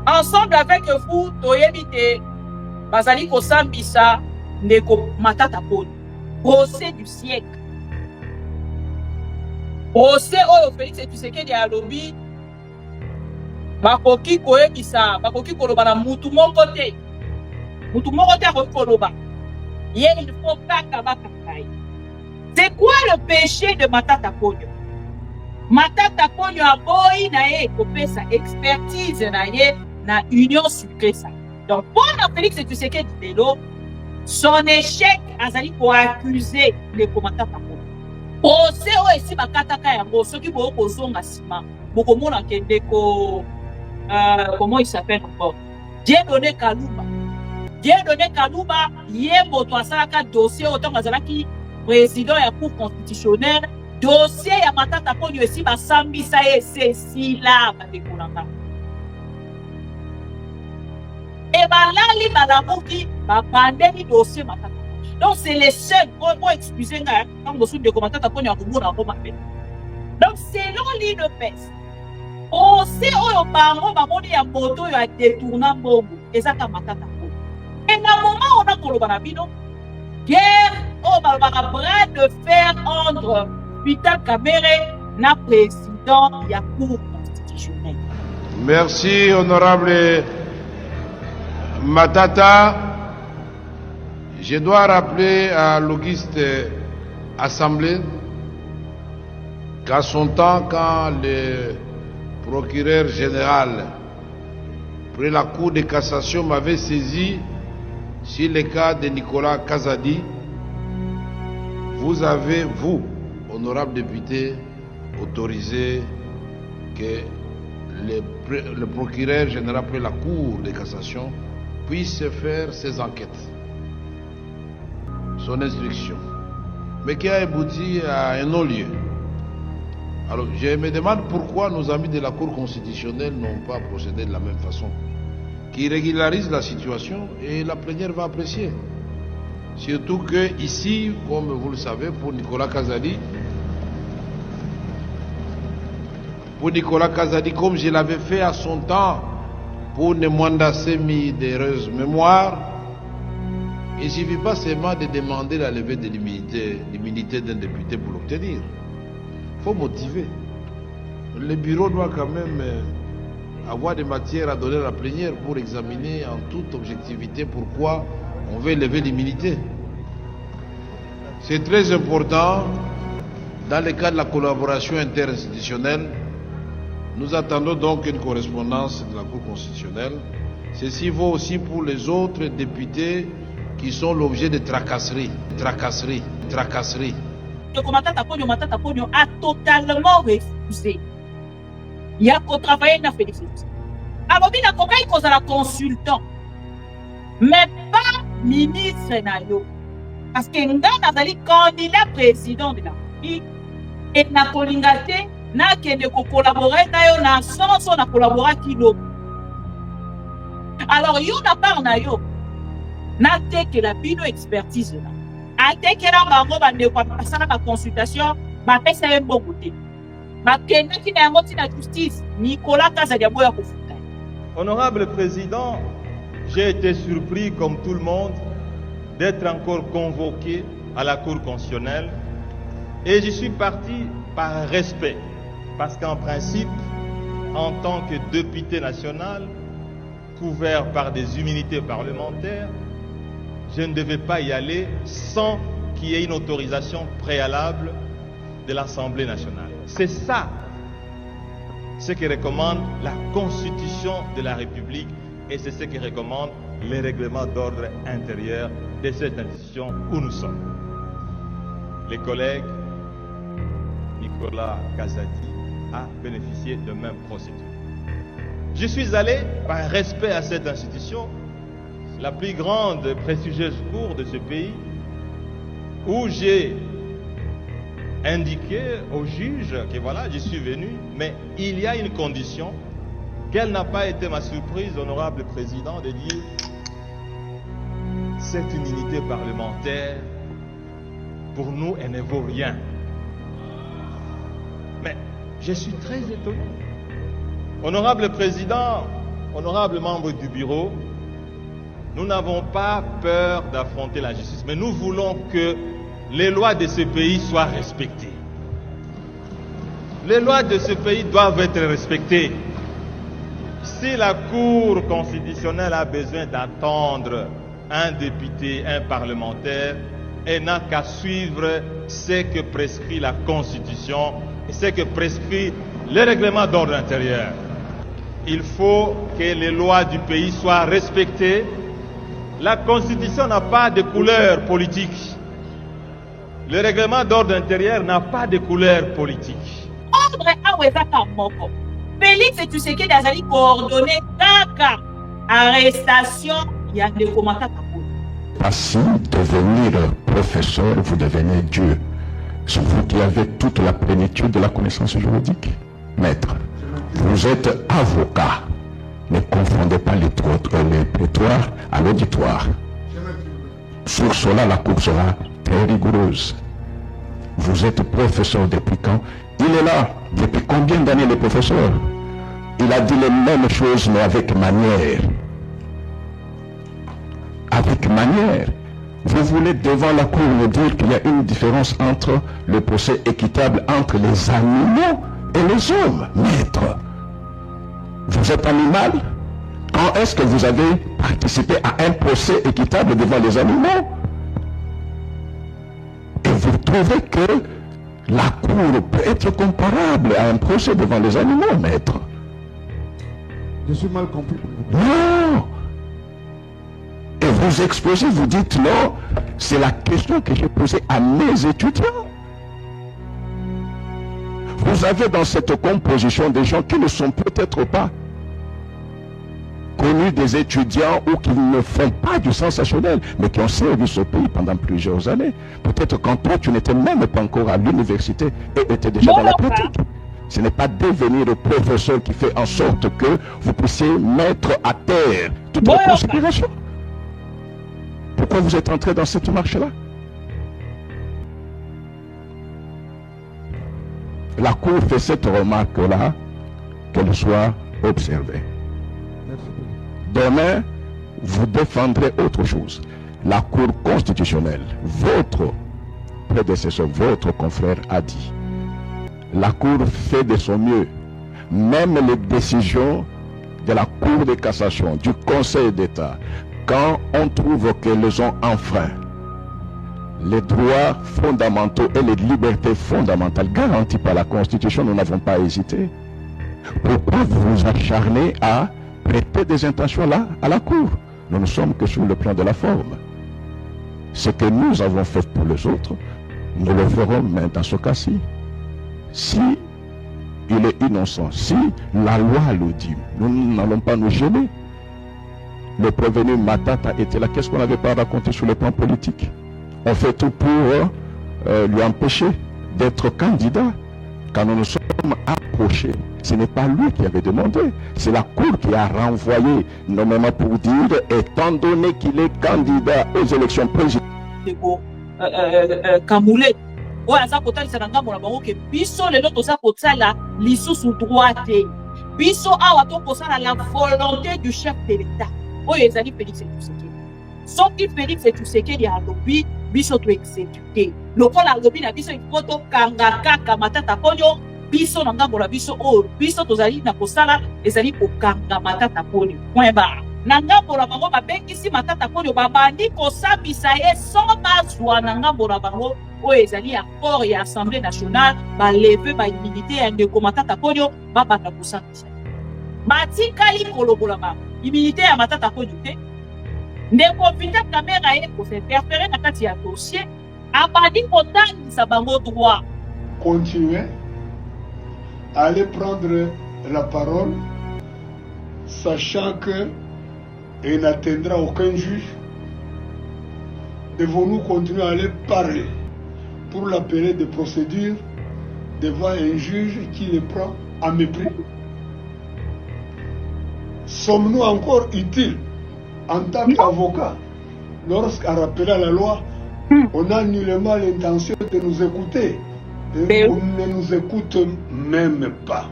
Ensemble avec vous, Toyebite, Bazali Kosambisa, Neko Matata Poni. Procès du siècle. Procès Oyo Félix Tshisekedi à lobby. Bakoki Koyebisa, Bakoki Koloba na mutu moko te. Mutu moko te akoki Koloba. Il ne faut pas Kabakakai. C'est quoi le péché de Matata Poni? Matata Poni a boy na ye kopesa expertise na ye na union sucresa. Donc pour Félix Tshisekedi Delo, son échec azali pour accuser les Matata Poni. Procès o esi bakataka yango soki bo kozonga sima bokomona kende ko comment il s'appelle encore? Dieudonné Kalouba. Dieudonné Kalouba ye moto asalaka dossier autant azalaki président ya cour constitutionnelle. Dossier ya Matata Poni esi basambisa ye sesila badekolanga. Et balali balamuki babandeli dossier Matata. Donc c'est les seuls pour excuser quand vous souvenez de Matata Poni en Roma. Donc selon l'INPES, on sait où bango bamoni ya moto ya détourna mbongo ezaka Matata Poni. Et na moment on a koloba na bino guerre au bras de fer entre Vital Kamerhe na président ya cour constitutionnelle. Merci honorable Matata. Je dois rappeler à l'Auguste Assemblée qu'à son temps, quand le procureur général près la Cour de cassation m'avait saisi sur le cas de Nicolas Kazadi, vous avez, vous, honorable député, autorisé que le procureur général près la Cour de cassation puisse faire ses enquêtes. Son instruction, mais qui a abouti à un non-lieu. Alors je me demande pourquoi nos amis de la Cour constitutionnelle n'ont pas procédé de la même façon, qui régularise la situation et la plénière va apprécier. Surtout que ici, comme vous le savez, pour Nicolas Kazadi, comme je l'avais fait à son temps pour Nemwanda Semi d'heureuse mémoire, il ne suffit pas seulement de demander la levée de l'immunité d'un député pour l'obtenir. Il faut motiver. Le bureau doit quand même avoir des matières à donner à la plénière pour examiner en toute objectivité pourquoi on veut lever l'immunité. C'est très important. Dans le cas de la collaboration interinstitutionnelle, nous attendons donc une correspondance de la Cour constitutionnelle. Ceci vaut aussi pour les autres députés qui sont l'objet de tracasseries. Matata Poni a totalement refusé. Il y a qu'au travailler dans Félix. Alors, il a compris qu'on a consultant, mais pas ministre nayo. Parce que nous avons candidat président de la République et na kolingate na kende ko collaborer nayo na sens on a collaboré kilo. Alors, yo na part nayo. N'atteigne la bino expertise là. Attaque la bango bande kwa pasana la consultation, ba pesa un bon côté. Ba kenda ki na ngoti na justice, Nicolas Kazadi aboya kofuta. Honorable président, j'ai été surpris comme tout le monde d'être encore convoqué à la Cour constitutionnelle et je suis parti par respect parce qu'en principe, en tant que député national couvert par des immunités parlementaires, je ne devais pas y aller sans qu'il y ait une autorisation préalable de l'Assemblée nationale. C'est ça ce que recommande la Constitution de la République et c'est ce que recommande les règlements d'ordre intérieur de cette institution où nous sommes. Les collègues Nicolas Kazadi a bénéficié de même procédure. Je suis allé par respect à cette institution, la plus grande prestigieuse cour de ce pays, où j'ai indiqué au juge que voilà, je suis venu, mais il y a une condition. Quelle n'a pas été ma surprise, honorable président, de dire cette immunité parlementaire, pour nous, elle ne vaut rien. Mais je suis très étonné. Honorable président, honorables membres du bureau, nous n'avons pas peur d'affronter la justice, mais nous voulons que les lois de ce pays soient respectées. Les lois de ce pays doivent être respectées. Si la Cour constitutionnelle a besoin d'attendre un député, un parlementaire, elle n'a qu'à suivre ce que prescrit la Constitution et ce que prescrit le règlement d'ordre intérieur. Il faut que les lois du pays soient respectées. La Constitution n'a pas de couleur politique. Le règlement d'ordre intérieur n'a pas de couleur politique. Ordre awezaka moko. Félix Tshisekedi azali coordonné kaka arrestation ya ndeko Matata Ponyo. Ainsi, devenir professeur, vous devenez Dieu. C'est vous qui avez toute la plénitude de la connaissance juridique. Maître, vous êtes avocat. Ne confondez pas les prétoires à l'auditoire. Sur cela, la cour sera très rigoureuse. Vous êtes professeur depuis quand? Il est là. Depuis combien d'années le professeur? Il a dit les mêmes choses, mais avec manière. Avec manière. Vous voulez devant la cour nous dire qu'il y a une différence entre le procès équitable entre les animaux et les hommes, maître. Vous êtes animal? Quand est-ce que vous avez participé à un procès équitable devant les animaux? Et vous trouvez que la cour peut être comparable à un procès devant les animaux, maître? Je suis mal compris. Non! Et vous exposez, vous dites non, c'est la question que j'ai posée à mes étudiants. Vous avez dans cette composition des gens qui ne sont peut-être pas connus des étudiants ou qui ne font pas du sensationnel, mais qui ont servi ce pays pendant plusieurs années. Peut-être quand toi, tu n'étais même pas encore à l'université et étais déjà dans la pratique. Ce n'est pas devenir professeur qui fait en sorte que vous puissiez mettre à terre toute la conspiration. Pourquoi vous êtes entré dans cette marche-là? La Cour fait cette remarque-là, qu'elle soit observée. Demain, vous défendrez autre chose. La Cour constitutionnelle, votre prédécesseur, votre confrère a dit, la Cour fait de son mieux. Même les décisions de la Cour de cassation, du Conseil d'État, quand on trouve qu'elles ont enfreint les droits fondamentaux et les libertés fondamentales garanties par la Constitution, nous n'avons pas hésité. Pourquoi vous vous acharnez à prêter des intentions là à la Cour? Nous ne sommes que sur le plan de la forme. Ce que nous avons fait pour les autres, nous le ferons même dans ce cas-ci. Si il est innocent, si la loi le dit, nous n'allons pas nous gêner. Le prévenu Matata était là. Qu'est-ce qu'on n'avait pas raconté sur le plan politique? On fait tout pour lui empêcher d'être candidat. Quand nous nous sommes approchés, ce n'est pas lui qui avait demandé, c'est la Cour qui a renvoyé, nommément pour dire, étant donné qu'il est candidat aux élections présidentielles. Kamoulé. Ouais, ça peut être ça que biso les autres ça peut être là l'issue droite. Biso a la volonté du chef de l'État. Oui, ezali Félix Tshisekedi. Soki Félix Tshisekedi a lobby, biso to exécuter. Lokola lobby na biso ikoto kanga kaka Matata Ponyo, biso na ngambo la biso o biso tozali na kosala ezali kokanga Matata Ponyo. Point barre. Na ngambo la bango babengisi Matata Ponyo babandi kosabisa ye sans bazwa na ngambo la bango o ezali accord ya Assemblée nationale ba lever ba immunité ya ndeko Matata Ponyo babata kosabisa. Batikali kolobola ba immunité ya Matata Ponyo te. Ndeko Peter Kamera ye ko s'interférer na kati ya dossier abandi kotangisa bango droit. Continuez à aller prendre la parole, sachant que il n'atteindra aucun juge. Devons-nous continuer à aller parler pour l'appeler de procédure devant un juge qui le prend à mépris? Sommes-nous encore utiles en tant qu'avocats lorsqu'à rappeler à la loi, on n'a nullement l'intention de nous écouter? On ne nous écoute même pas.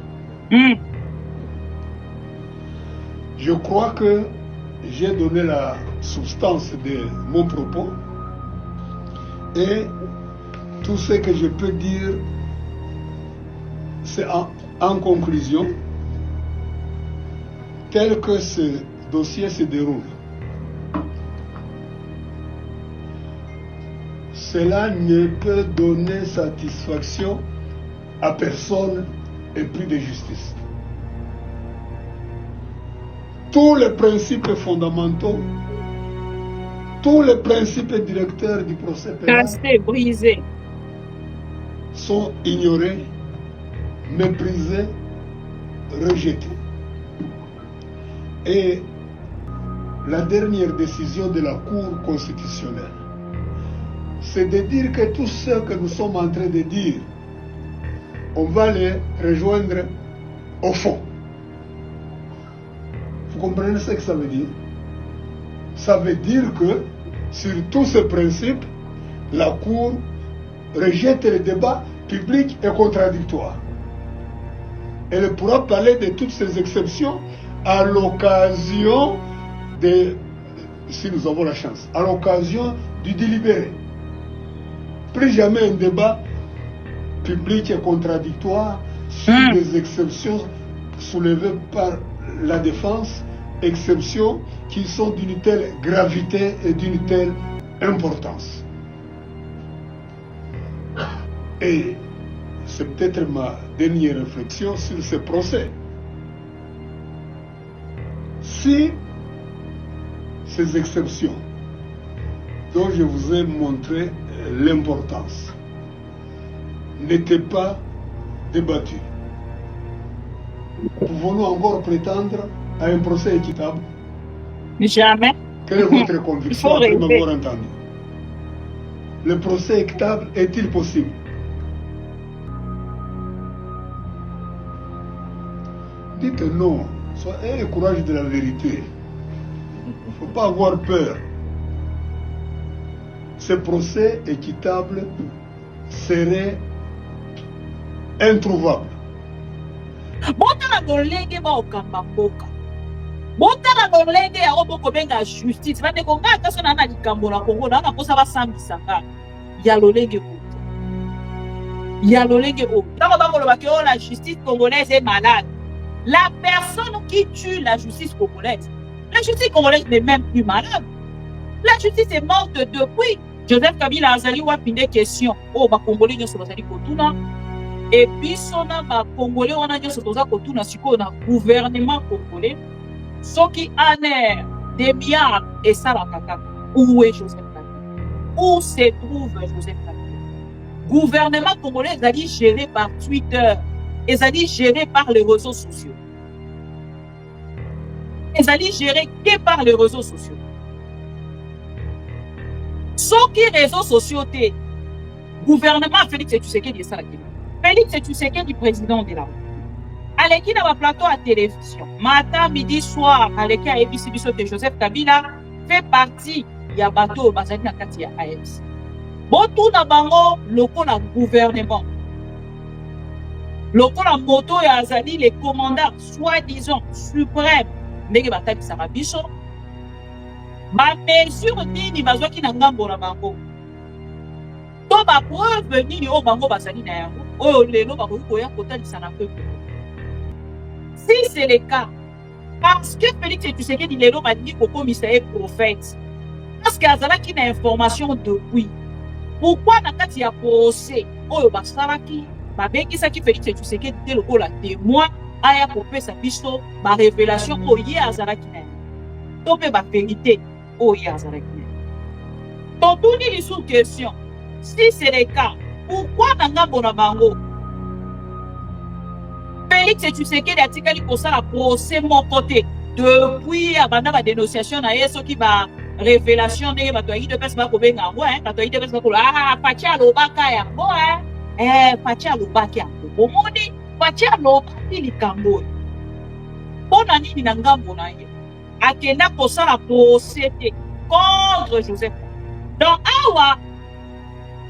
Je crois que j'ai donné la substance de mon propos et tout ce que je peux dire, c'est en conclusion, tel que ce dossier se déroule. Cela ne peut donner satisfaction à personne et plus de justice. Tous les principes fondamentaux, tous les principes directeurs du procès pénal Cassé, brisé, sont ignorés, méprisés, rejetés. Et la dernière décision de la Cour constitutionnelle, c'est de dire que tout ce que nous sommes en train de dire, on va les rejoindre au fond. Vous comprenez ce que ça veut dire? Ça veut dire que sur tous ces principes, la Cour rejette le débat public et contradictoire. Elle pourra parler de toutes ces exceptions à l'occasion de, si nous avons la chance, à l'occasion du délibéré. Plus jamais un débat public et contradictoire sur des exceptions soulevées par la défense, exceptions qui sont d'une telle gravité et d'une telle importance. Et c'est peut-être ma dernière réflexion sur ce procès. Si ces exceptions dont je vous ai montré l'importance n'étaient pas débattues, pouvons-nous encore prétendre à un procès équitable? jamais. Quelle est votre conviction faut après rêver. m'avoir entendu? Le procès équitable est-il possible? Dites non, ayez le courage de la vérité. Il ne faut pas avoir peur. Ce procès équitable serait introuvable. Botala molenge baokamba mboka. Botala molenge ya oboko benga justice. Bande konga kaso na na likambo na Kongo na kosa basambisa nga. Ya lolenge ko. Ya lolenge ko. Tako bako lo bakio la justice congolaise est malade. La personne qui tue la justice congolaise n'est même plus malade. La justice est morte depuis. Joseph Kabila azali wapi nde question. Oh ba Congolais nyoso bazali kotuna. Et puis son ba Congolais wana nyoso toza kotuna siko na gouvernement congolais. Soki aner des milliards et ça la kaka. Où est Joseph Kabila? Où se trouve Joseph Kabila? Gouvernement congolais ezali géré par Twitter. Ezali géré par les réseaux sociaux. Ezali géré que par les réseaux sociaux. Sauf que les réseaux sociaux, gouvernement Félix Tshisekedi ça. Félix Tshisekedi président de la République. Aleki dans le plateau à télévision, matin, midi, soir, Aleki à ABC de Joseph Kabila fait partie du bateau Bazali na kati ya AFC. Botou na bango loko na gouvernement. Loko na moto ya azali les commandants soi-disant suprêmes ndenge batabisaka biso. Ma mesure nini bazwaki na ngambo na bango. To ba preuve nini o bango bazali na yango. Oyo lelo bakoki koya kotalisa na peuple. Si c'est le cas, parce que Félix Tshisekedi lelo balingi kokomisa ye prophète, parce que azalaki na information depuis, pourquoi na kati ya procès oyo basalaki babekisaki Félix Tshisekedi te lokola témoin aya kopesa biso ba révélation oyo ye azalaki na yango to mpe ba vérité oyo ye azalaki na yango. Totuni lisu question, si c'est le cas, pourquoi na ngambo na bango Félix Tshisekedi atikali kosala procès moko te depuis abanda ba dénonciation na ye soki ba révélation ndenge bato ayi de pesa bakobenga yango bato ayi de pesa bakola Faci alobaka yango Faci alobaki yango omoni Faci alobaki likambo oyo mpona nini na ngambo na ye akenda kosala procès te contre Joseph. Donc awa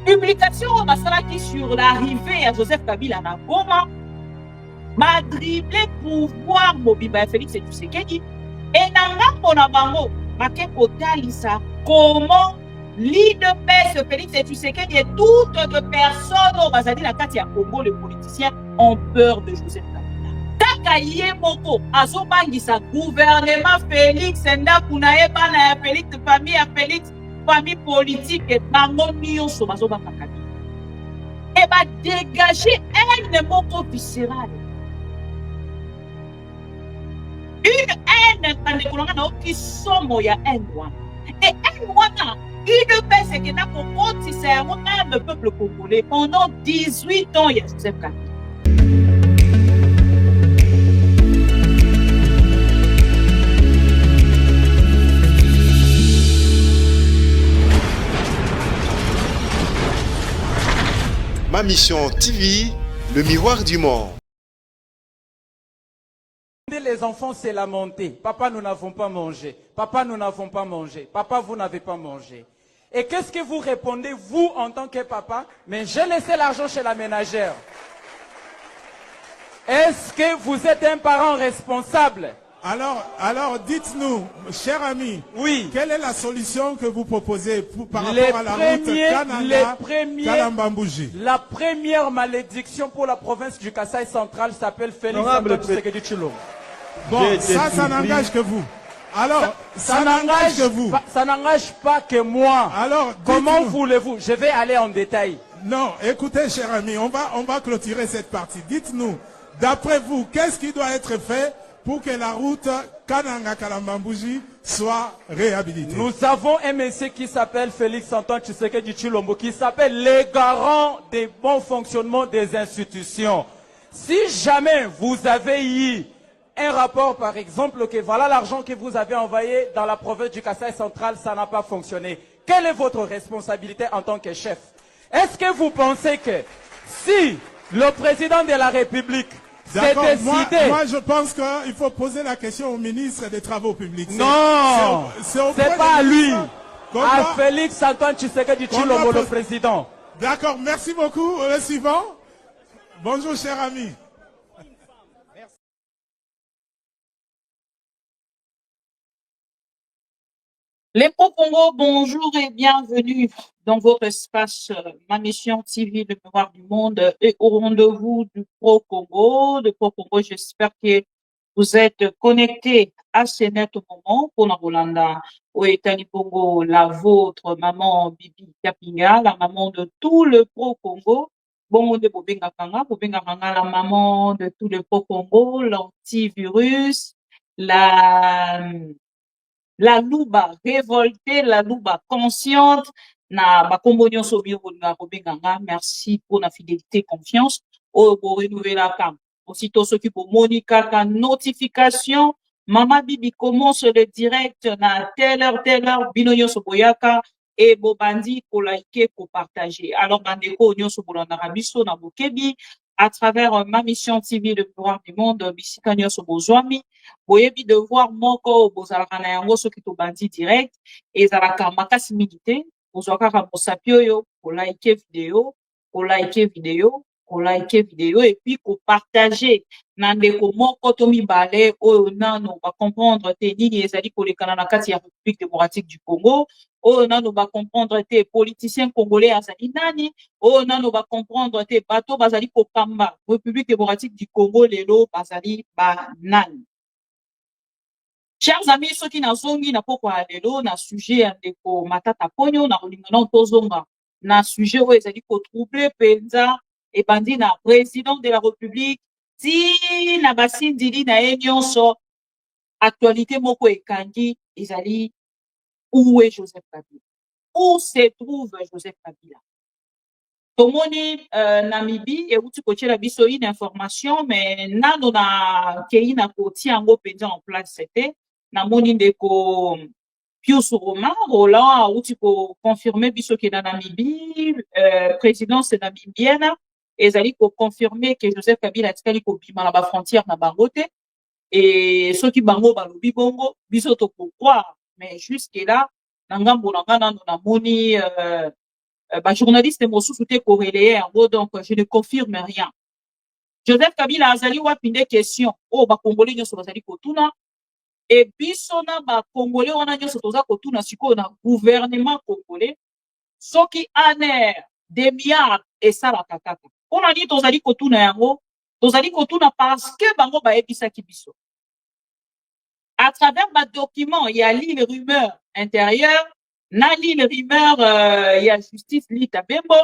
publication oyo basalaki sur l'arrivée ya Joseph Kabila na Goma ma dribble pouvoir mobimba ya Félix Tshisekedi Et nangambo na bango, bake kotalisa comment l'IDPS, Félix Tshisekedi et toutes les personnes au Bazadi la kati ya Congo, les politiciens ont peur de Joseph Kabila. Taka ye moko, azobangisa gouvernement Félix Ndakunaye bana ya Félix, famille politique et bango nyonso bazobanga Kabila. Et ba dégager un moko viscéral. Une haine qui somme ya haine. Et haine wana, UDPS qui n'a pas le peuple congolais pendant 18 ans, il y a Joseph Kabila. Ma mission TV, le miroir du monde. Les enfants, c'est la montée. Papa, nous n'avons pas mangé. Papa, nous n'avons pas mangé. Papa, vous n'avez pas mangé. Et qu'est-ce que vous répondez, vous, en tant que papa? Mais j'ai laissé l'argent chez la ménagère. Est-ce que vous êtes un parent responsable? Alors dites-nous, cher ami, oui, quelle est la solution que vous proposez par rapport à la route Kananga-Kalambambouji? La première malédiction pour la province du Kasaï central s'appelle Félix Antoine Tshisekedi Tshilombo. Bon, ça n'engage que vous. Alors, ça n'engage que vous. Ça n'engage pas que moi. Alors, comment voulez-vous? Je vais aller en détail. Non, écoutez, cher ami, on va clôturer cette partie. Dites-nous, d'après vous, qu'est-ce qui doit être fait pour que la route Kananga-Kalambambouji soit réhabilitée? Nous avons un monsieur qui s'appelle Félix Antoine Tshisekedi Tshilombo, qui s'appelle les garants des bons fonctionnements des institutions. Si jamais vous avez eu un rapport, par exemple, que voilà l'argent que vous avez envoyé dans la province du Kasaï central, ça n'a pas fonctionné. Quelle est votre responsabilité en tant que chef? Est-ce que vous pensez que si le président de la République s'est décidé... Moi, je pense qu'il faut poser la question au ministre des Travaux publics. Non, c'est pas à lui. À Félix Antoine Tshisekedi Tshilombo, le président. D'accord, merci beaucoup. Le suivant. Bonjour, cher ami. Les pro-Congo, bonjour et bienvenue dans votre espace, ma mission TV, le miroir du monde, et au rendez-vous du pro-Congo. J'espère que vous êtes connectés à ce net moment pour Rolanda, Oetani Congo, la vôtre, maman Bibi Kapinga, la maman de tout le pro-Congo. Bon, de Bobenga Kanga, la maman de tout le pro-Congo, l'antivirus, la louba révoltée, la louba consciente, na bakombo nyonso biro na robenganga, merci pour la fidélité, confiance, au renouveler la cam. Aussitôt ceux qui pour Monica, la notification, Mama Bibi commence le direct na telle heure, bino nyonso boyaka, et bobandi ko liker, ko partager. Alors, bandeko nyonso bolanda rabiso na bokebi, à travers ma mission TV, le pouvoir du monde, bisika nyonso bozwami, boyebi devoir moko bozalaka na yango soki tobandi direct, ezalaka makasi mingi te, bozwakaka mosapi oyo, kolike video, et puis kopartager na ndeko moko to mibale oyo nano ba comprendre te nini ezali kolekana na kati ya République démocratique du Congo, oyo nano ba comprendre te politicien congolais azali nani, oyo nano ba comprendre te bato bazali kokamba République démocratique du Congo lelo bazali ba nani. Chers amis, ceux qui nazongi na poko ya lelo na sujet ya ndeko Matata Ponyo na kolingana tozonga na sujet oyo ezali ko troubler penza et bandi na président de la République ti na basindili na ye nyonso actualité moko ekangi ezali où est Joseph Kabila, où se trouve Joseph Kabila. Tomoni Namibie et outi kotiela biso une information mais nano na kei na koti yango penza en place c'était na moni ndeko Pius Roland outi ko confirmer biso ke na Namibie présidence namibienne ezali ko confirmer que Joseph Kabila atikali ko bima na ba frontière na bango te et ceux qui bango balobi bongo biso to croire mais jusque là na ngambo na ngana na moni ba journaliste mosusu te corrélé yango donc je ne confirme rien. Joseph Kabila azali wapi nde question o ba congolais nyonso bazali kotuna Et bisona ba Congolais wana nyoso toza kotuna siko na gouvernement congolais soki aner des milliards esalaka kaka. Pona nini tozali kotuna yango? Tozali kotuna parce que bango bayebisaki biso. À travers ma document, il y a l'île rumeur intérieure, na l'île rumeur, il y a justice lita bembo,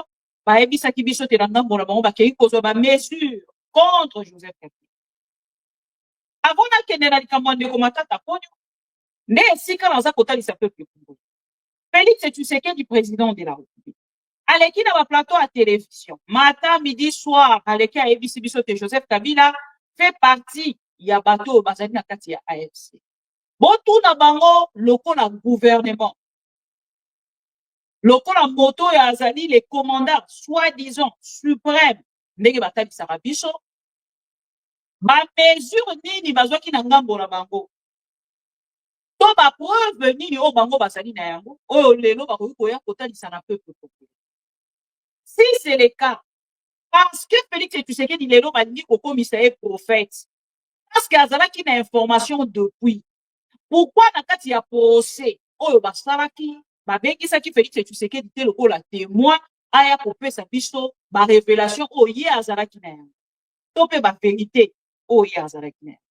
bayebisaki biso te na ngambo na bango bakei kozwa ba mesure contre Joseph Kabila. Avant nakende na likambo ya ndeko Matata Ponyo, nde esika naza kotalisa peuple congolais. Félix Tshisekedi, président de la République. Aleki na ba plateau à télévision, matin, midi, soir, aleki ayebisi biso te Joseph Kabila fait partie ya bato bazali na kati ya AFC. Botuna bango lokola gouvernement. Lokola moto ya azali les commandants soi-disant suprêmes ndenge batalisaka biso. Ba mesure nini bazwaki na ngambo na bango. To ba preuve nini o bango bazali na yango. Oyo lelo bakoki koya kotalisa na peuple congolais. Si c'est le cas, parce que Félix Tshisekedi lelo balingi kokomisa ye prophète. Parce que azalaki na information depuis. Pourquoi na kati ya procès oyo basalaki babengisaki Félix Tshisekedi te lokola témoin aya kopesa biso ba révélation oyo ye azalaki na yango to pe ba vérité oyo ye azalaki na yango.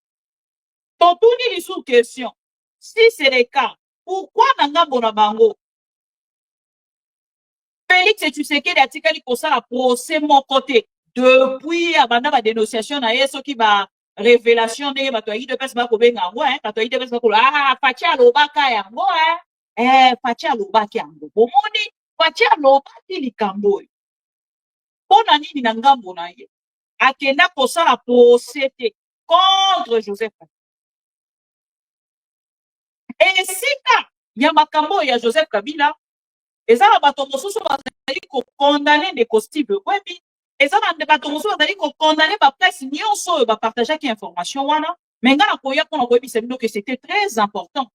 Totuni lisu question, si c'est le cas, pourquoi na ngambo na bango Félix Tshisekedi atikali kosala procès mon côté depuis abanda ba dénonciation na ye soki ba révélation ndenge bato ayi de pesa bakobenga yango bato ayi de pesa bakolo Fachi alobaka yango Fachi alobaki yango bomoni Fachi alobaki likambo oyo mpona nini na ngambo na ye akenda kosala procès te contre Joseph Kabila. Esika ya makambo oyo ya Joseph Kabila eza na bato mosusu bazali kokondane ndeko Steve Webi. Eza na bato mosusu bazali kokondane ba presse nyonso oyo bapartageaki information wana mais nga na koya mpona koyebisa bino que c'était très important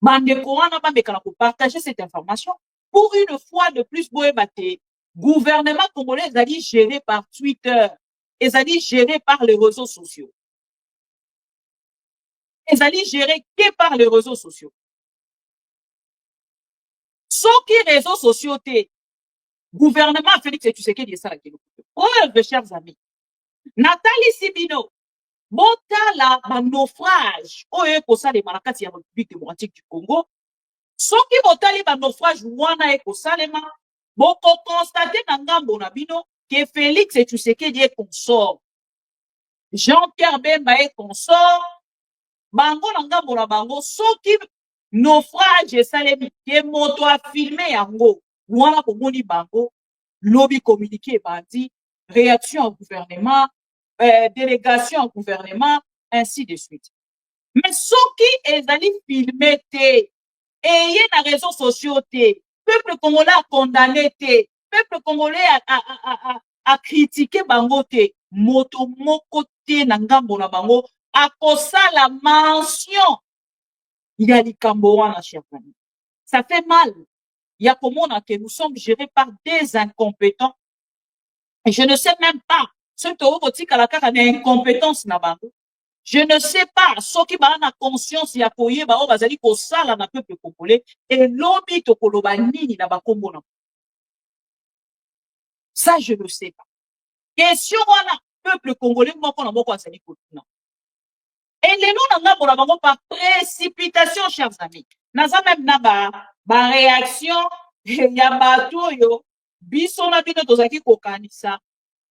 bandeko wana bamekana kopartager cette information pour une fois de plus boyeba te gouvernement congolais ezali géré par Twitter, ezali géré par les réseaux sociaux, ezali géré que par les réseaux sociaux. Soki réseaux sociaux te gouvernement Félix Tshisekedi esalaki preuve, chers amis. Nathalie Sibino, botala ba naufrage oyo ekosalema na kati ya République démocratique du Congo. Soki botali ba naufrage wana ekosalema, boko constate na ngambo na bino que Félix Tshisekedi est consort. Jean-Pierre Bemba est consort. Bango na ngambo na bango soki naufrage esalemi ke moto a filmé yango wana komoni bango lobby communiqué bandi réaction au gouvernement, délégation au gouvernement, ainsi de suite. Mais soki ezali filmé te eye na réseaux sociaux te peuple congolais a condamné te peuple congolais a critiqué bango te moto moko te na ngambo na bango akosala mention ya likambo wana, chers amis. Ça fait mal. Il y a comment que nous sommes gérés par des incompétents. Et je ne sais même pas ce que la carte incompétence na bango. Je ne sais pas ce qui va na conscience ya koye ba o bazali ko sala na peuple congolais et lobby to koloba nini na bakombo na. Ça je ne sais pas. Question wana peuple congolais moko na moko azali kotuna. Et les noms na ngabo na bango par précipitation, chers amis. Naza même na ba réaction ya bato yo biso na bino tozaki kokanisa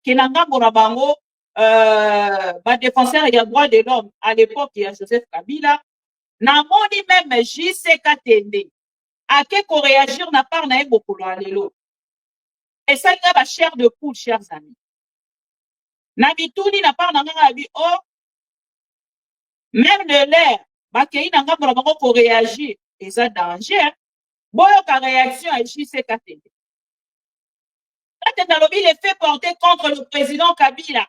ke na ngambo na bango ba défenseur ya droit de l'homme à l'époque ya Joseph Kabila na moni même JC Katende ake ko réagir na part na ebokolo alelo. Et ça nga ba chair de poule, chers amis. Na bituni na part na nga bi oh même de l'air bakei na ngambo na bango ko réagir et ça danger. Boyo ka réaction à JC Katende. Les faits portés contre le président Kabila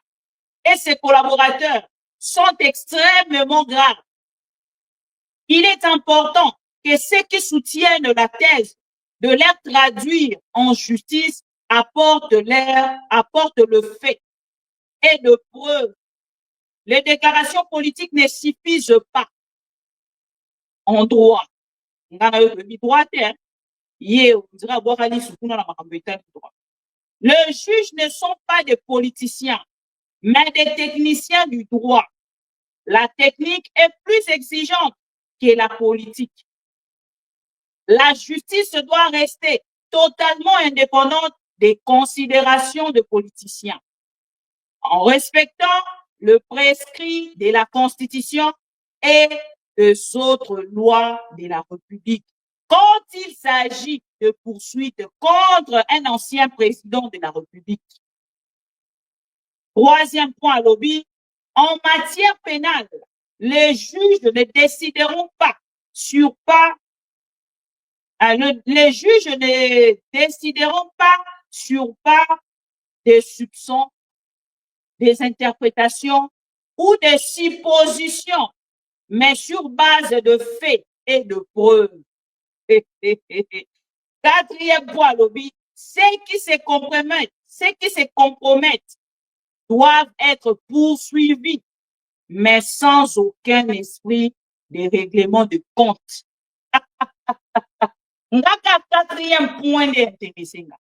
et ses collaborateurs sont extrêmement graves. Il est important que ceux qui soutiennent la thèse de les traduire en justice apportent le fait et de preuves. Les déclarations politiques ne suffisent pas. en droit. Le droit, les juges ne sont pas des politiciens, mais des techniciens du droit. La technique est plus exigeante que la politique. La justice doit rester totalement indépendante des considérations de politiciens, en respectant le prescrit de la Constitution et des autres lois de la République. Quand il s'agit de poursuites contre un ancien président de la République. Troisième point, lobby, en matière pénale, les juges ne décideront pas sur les juges ne décideront pas sur des soupçons, des interprétations ou des suppositions, mais sur base de faits et de preuves. Quatrième point, lobby, ceux qui se compromettent doivent être poursuivis, mais sans aucun esprit de règlement de compte. Quatrième point d'intéressant.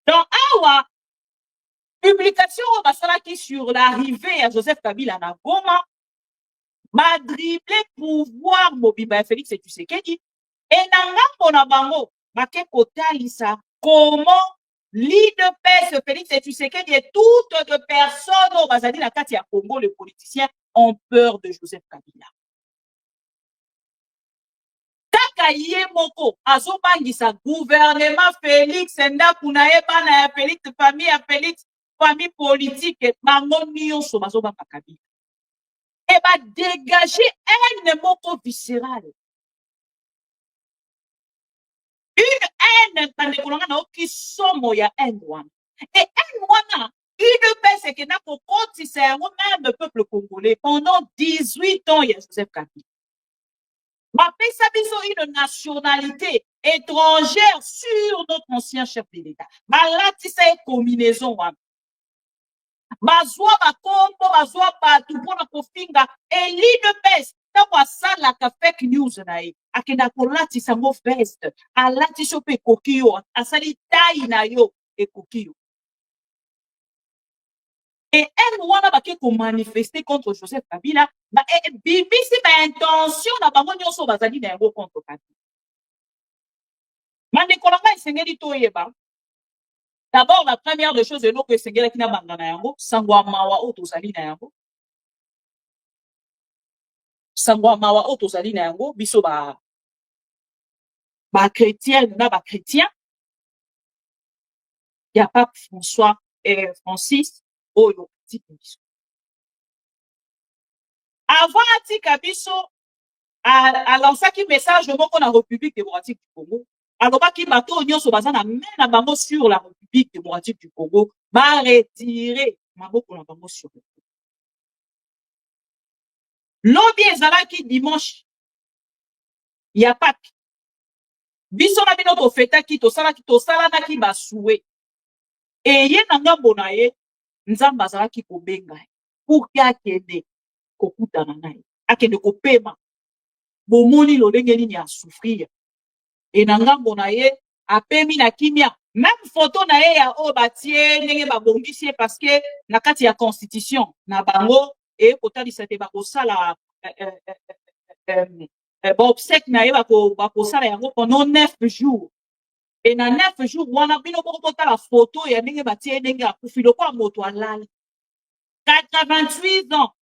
Donc, awa, publication qui sur l'arrivée à Joseph Kabila na Goma, ma dribblé pouvoir Mobiba Félix et Tshisekedi, et na na bango, ma ke kotalisa comment l'IDPS Félix et Tshisekedi et toutes les personnes au Bazadi la Katia Congo, les politiciens ont peur de Joseph Kabila. Kakaye moko azobangisa gouvernement Félix ndakunaye bana ya Félix famille politique bango nyonso bazobanga Kabila. Et va dégager un moko viscéral. Une haine qui somo ya haine wana. Et haine wana, UDPS qui n'a pas cotisé même le peuple congolais pendant 18 ans, il y a Joseph Kabila. Ma biso une nationalité étrangère sur notre ancien chef de l'État. Ma latisa e combinaison wana. Bazwa bakombo, bazwa batu pona kofinga et l'UDPS tawa sala ka fake news na ye. Akenda kolati sango veste, alati sope kokiyo, asali tai na yo e kokiyo. Et elle wana bake ko manifester contre Joseph Kabila, ba bibisi ba intention na bango nyonso bazali na yango contre Kabila. Mande kolanga esengeli toyeba. D'abord, la première des choses, c'est que Sengela qui n'a pas de yango, sangwa mawa otozali na yango. Sangwa mawa otozali na yango, biso ba chrétien, na ba chrétien. Il y a pas François et Francis, oyo tika biso. Avant tika biso, à lancer qui message moko na République démocratique du Congo. Alors, qui bateau nyonso bazana mena bango sur la République démocratique du Congo, va retirer maboko na bango sur le Congo. Lobby ezalaki dimanche, il y a pas. Biso na bino to feta ki to sala na ba soué. Et ye na ngambo na ye, nzamba azalaki kobenga pour ki akende kokutana naye. Akende kopema. Bomoni lolenge nini ya souffrir. Et na ngambo na ye apemi na kimia même photo na ye ya o batie ndenge babongisi parce que na kati ya constitution na bango et kotalisa te bakosala obsèque na ye bakosala yango pendant 9 jours et na 9 jours wana bino bokota la photo ya ndenge batie ndenge akufi lokola moto alali 88 ans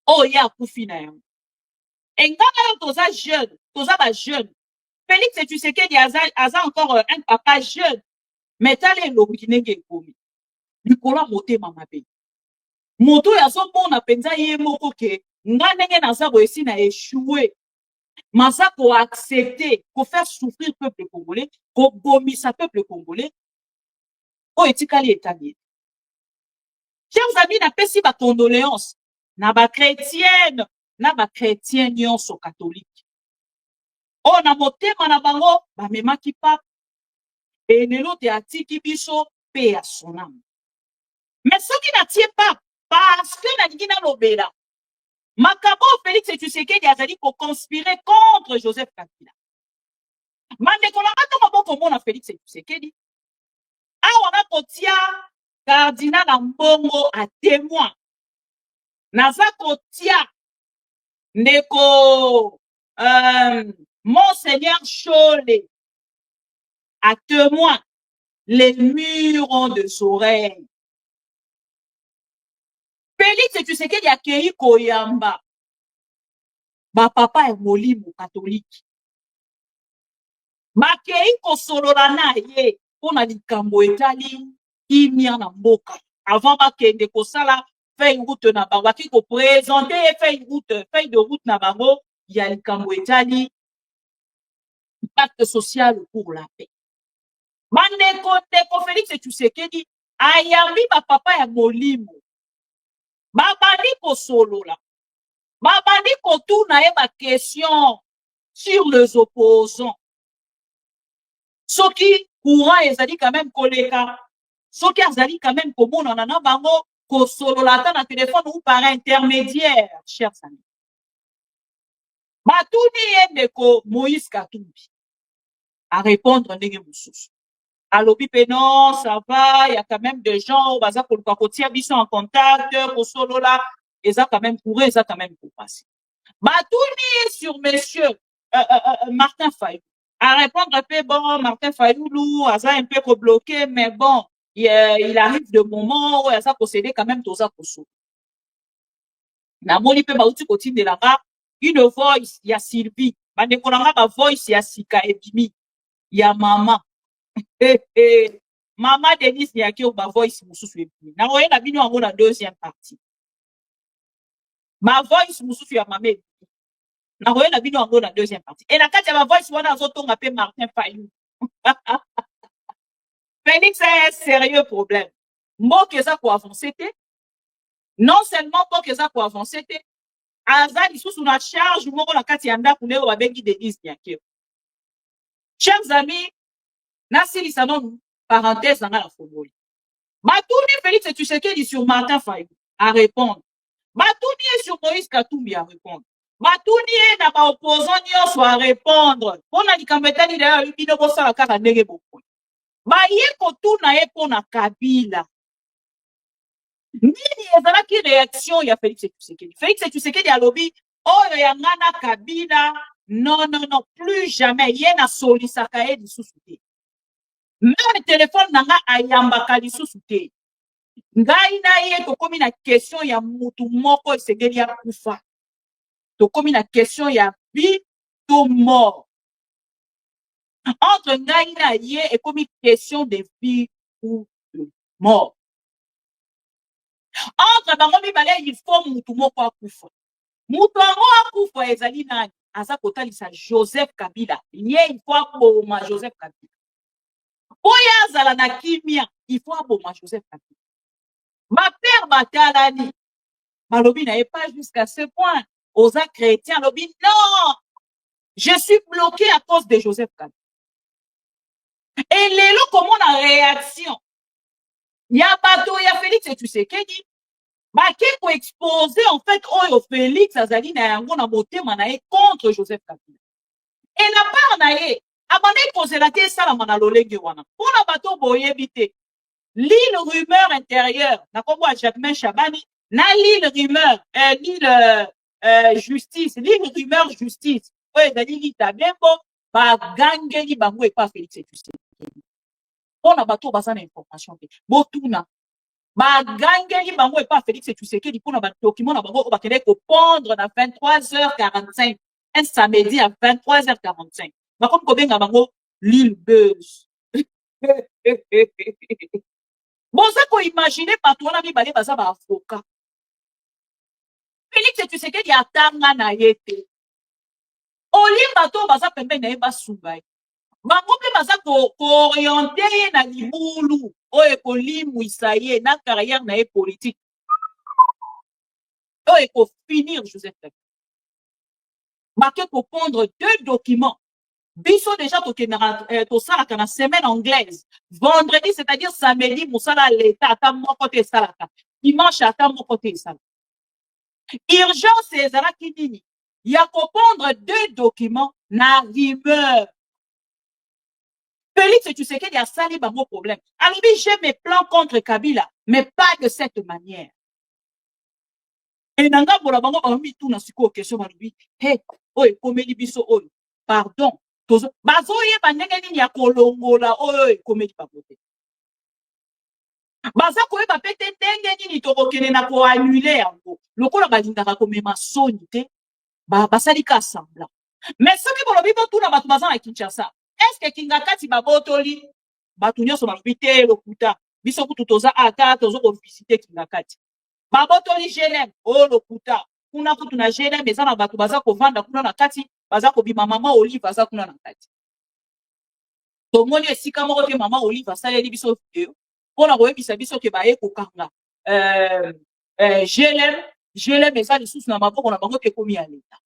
oh ya akufi na yango. Et quand on jeune, ba jeune, Félix et Tshisekedi aza encore un papa jeune, mais t'as les lobinenge komi. Nicolas moté mamabe. Moto ya so mona penza ye moko ke nganenge na sa boesi na échoué. Masa ko accepter, ko faire souffrir peuple congolais, ko bomisa peuple congolais. O etikali établi. Chers amis, na pesi ba condoléances na ba chrétienne na ba chrétien nyonso catholique. Oh na motema na bango ba memaki pape et lelo te atiki biso pe ya sonam. Mais soki na tie pape parce que na lingi na lobela. Ma Félix Tshisekedi azali ko conspirer contre Joseph Kabila. Mandeko na ngato maboko mona Félix Tshisekedi. Awa na kotia cardinal Mbongo à témoin. Naza kotia ndeko Monseigneur Cholé à témoin. Les murs ont des oreilles. Félix Tshisekedi akei koyamba. Ba papa est molimo catholique. Makei kosolola na ye pona likambo etali kimia na mboka. Avant bakende kosala feuille route na bango, ki ko présenter feuille de route na bango ya likambo etali pacte social pour la paix. Mandeko Félix Tshisekedi ayambi ba papa ya molimo. Babandi kosolola. Babandi kotuna ye ba question sur les opposants. Soki courant ezali quand même koleka. Soki azali quand même komona na bango kosolola ta na téléphone ou par intermédiaire, chers amis. Batuni ye ndeko Moïse Katumbi à répondre ndenge mususu. Alobi pe non, ça va, il y a quand même des gens baza koluka kotia biso en contact kosolola, eza quand même pour eza quand même pour passer. Batuni sur monsieur Martin Fayou. À répondre un peu, bon, Martin Fayoulou, Aza un peu bloqué, mais bon, il arrive de moments où Aza possédé quand même Toza Koso. Namoni pe bauti koti de la rap, une voice, il y a Sylvie, Bandekonanga ba voice, il y a Sika Ebimi, il y a Maman. Maman Denise Niaki ou ba voice Moussousou Ebimi. Na oye na bino ango la deuxième partie. Ma voice Moussousou ya Mamé. Na oye na bino ango la deuxième partie. Et na kati ya ma voice wana azotonga pe Martin Fayou. Félix a un sérieux problème. Moi que ça pour avancer, non seulement pour que ça pour avancer, Azali sous la charge, moi la katianda pour ne wabengi Denise Niaki. Chers amis, Nassili Sanon, parenthèse dans la football. Batouni Félix Tshisekedi sur Martin Fayou à répondre. Batouni sur Moïse Katumbi à répondre. Batouni na ba opposant nyonso à répondre. Pona likambetani da bino bosala kaka ndenge boko. Ba ye kotuna ye pona Kabila. Nini ezalaki réaction ya Félix Tshisekedi? Félix Tshisekedi alobi oyo ya ngana Kabila non non non plus jamais ye na solisaka ye lisusu te. Même téléphone nanga ayambaka lisusu te. Ngai na ye tokomi na question ya mutu moko esengeli ya kufa. Tokomi na question ya vie to mort. Entre ngai na ye ekomi question de vie ou de mort. Entre bango mibale il faut mutu moko akufa. Mutu ango akufa ezali nani? Aza kotalisa Joseph Kabila. Ye il faut aboma Joseph Kabila. Oya azala na kimia, il faut aboma Joseph Kabila. Ma père batalani. Malobi n'a pas jusqu'à ce point. Osa chrétien, lobi non. Je suis bloqué à cause de Joseph Kabila. Et les lots comment la réaction? Ya bato ya Félix Tshisekedi. Ba ke pour exposer en fait oyo Félix azali na yango na motema na ye contre Joseph Kabila. Et la part na ye abandé poser la tête ça la mana lolenge wana. Pour la bato boyebite. L'île rumeur intérieure, na kombo a Jacquemin Chabani, na l'île rumeur, l'île justice, l'île rumeur justice. Oye dali li tabembo ba gangeli bango et pas Félix Tshisekedi. On a bato basana information te. Botuna ba gangeli bango et pas Félix Tshisekedi pour na ba document na bango ba kende ko pondre na 23h45 un samedi à 23h45. Ba comme ko benga bango l'île buzz. Bon, ça qu'on imagine par toi, on a mis balé baza ba avocat. Félix Tshisekedi atanga na yete. Oli bato baza pembe na eba subai. Bango pe baza ko orienter na libulu oye ko limu isaye na carrière na politique. Oye ko finir Joseph Kabila. Marqué pour prendre 2 documents. Biso déjà to sala kana semaine anglaise. Vendredi, c'est-à-dire samedi, musala l'état ata moko te salaka. Dimanche ata moko te salaka. Urgence ezala ki nini? il y a qu'au prendre 2 documents na rumeur. Félix Tshisekedi a sali bango problème. Alors, j'ai mes plans contre Kabila, mais pas de cette manière. Et nanga bola bango bami tout na siko question balobi. Hey, oy, komeli biso oy. Pardon. Tozo bazo ye bandenge nini ya kolongola oy komeli papote. Baza koyeba pete ndenge nini tokokende na ko annuler yango. Lokola balindaka komema soni te. Basali ka semblant. Mais soki bolobi botuna bato baza na Kinshasa. Est-ce que Kingakati babotoli bato nyonso balobi te lokuta biso kutu toza ata tozo ko visiter Kingakati. Babotoli GLM o lokuta kuna kutu na GLM eza na bato baza kovanda kuna na kati baza kobima mama Olive baza kuna na kati. Tomoni esika moko te mama Olive asaleli biso video pona koyebisa biso ke baye kokanga GLM eza lisusu na maboko na bango te komi ya leta.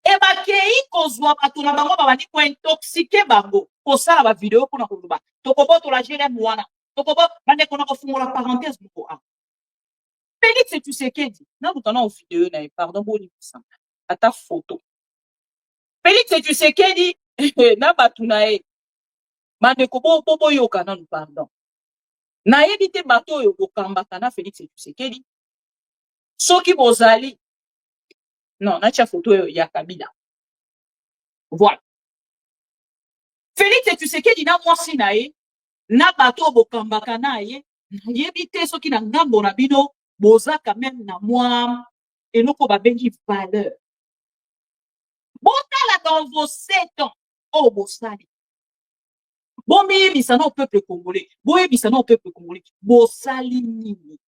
E bakei kozwa bato na bango babandi ko intoxiquer bango kosala ba video pona koloba tokobotola GLM wana tokobo bande kona kofungola parenthèse moko a Félix Tshisekedi na butana au video na pardon boni ça ata photo Félix Tshisekedi na batu na e bande ko bo yoka na pardon na yebite bato yo kokambaka na Félix Tshisekedi soki bozali non na cha photo ya Kabila voilà Félix Tshisekedi na mwasi na ye na bato bokambaka na ye yebite soki na ngambo na bino boza quand même na moi et nous ba bengi valeur botala dans vos 7 ans oh bosali bomi bisana au peuple congolais boye bisana au peuple congolais bosali nini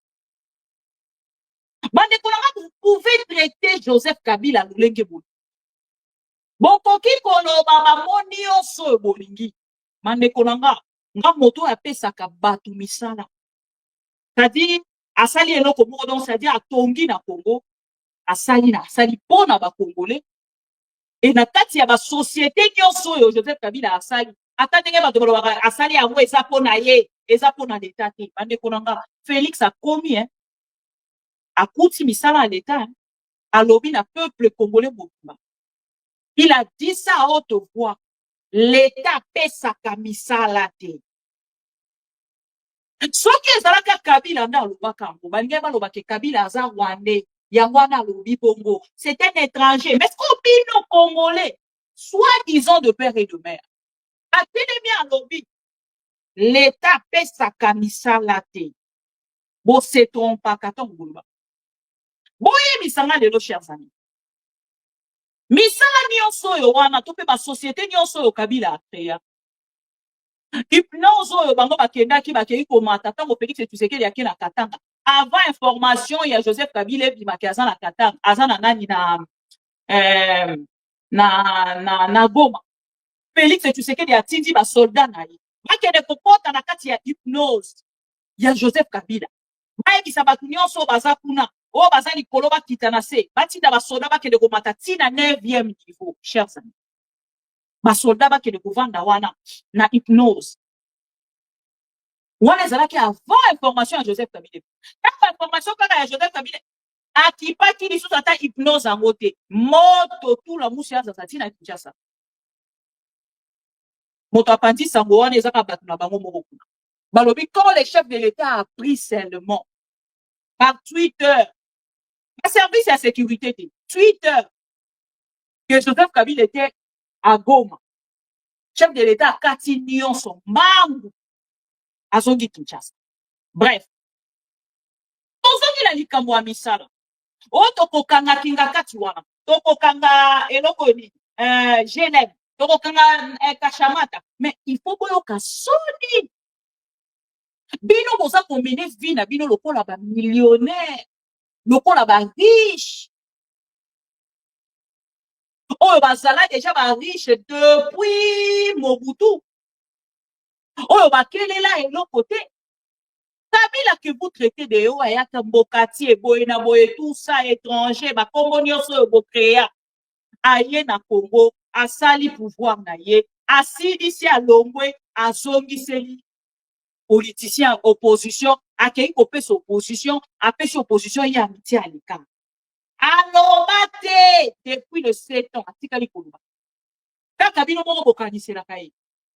bande kolanga vous pouvez traiter Joseph Kabila lulenge bon bokoki koloba bamoni oso bolingi bande kolanga nga moto apesaka batu misala c'est-à-dire asali eloko moko donc c'est-à-dire atongi na Congo asali pona ba congolais et na kati ya ba société nyonso yo Joseph Kabila asali ata ndenge bato balobaka asali yango eza pona ye eza pona l'état te bande konanga Félix a komi akuti misala à l'état alobi na peuple congolais mobimba il a dit ça à haute voix l'état pesaka misala te soki ezalaka Kabila nda alobaka yango balingi balobaka Kabila aza rwandais yango wana alobi bongo c'est un étranger mais est-ce bino congolais soi-disant de père et de mère atelemi alobi l'état pesaka misala te bose trompaka ntango boloba boyebisanga lelo chers amis misala nyonso oyo wana to mpe basociété nyonso oyo Kabila akrea hypnose oyo bango bakendaki bakei komata ntango Félix Tshisekedi yake na Katanga avant information ya Joseph Kabila ebimaki aza na Katanga aza na nani na Goma Félix Tshisekedi atindi basoldat na ye bakende kokota na kati ya hypnose ya Joseph Kabila bayebisa bato nyonso baza kuna oyo baza likolo bakita na se batinda basoldat bakende komata ntina 9e niveau chers amis basoldat bakende kovanda wana na hypnose wana ezalaki avant information ya Joseph Kabila kaka information kaka ya Joseph Kabila akipaki lisusu ata hypnose yango te moto tula musi azaza ntina Kinshasa moto apandi sango wana ezaka bato na bango moko kuna balobi quand le chef de l'État a pris seulement par Twitter un service à sécurité Twitter que Joseph Kabila était à Goma chef de l'État kati nyonso mbangu azongi Kinshasa bref tozongi na likambo ya misala oyo tokokanga Kingakati wana tokokanga eloko nini GLM tokokanga Kashamata mais il faut boyoka soni bino boza kombine vie na bino lokola ba millionnaire lokola ba riche oyo bazala déjà ba riche depuis Mobutu oyo bakelela eloko te Kabila que vous traitez de yo ayaka mbokati eboye na boye tout ça étranger ba kombo nyonso oyo bokrea aye na Congo asali pouvoir na ye asilisi alongwe azongiseli politicien opposition akei kopesa opposition apesi opposition ya amitié alika aloba te depuis depuis le 7 ans atikali koluba kaka bino moko bokanisela ye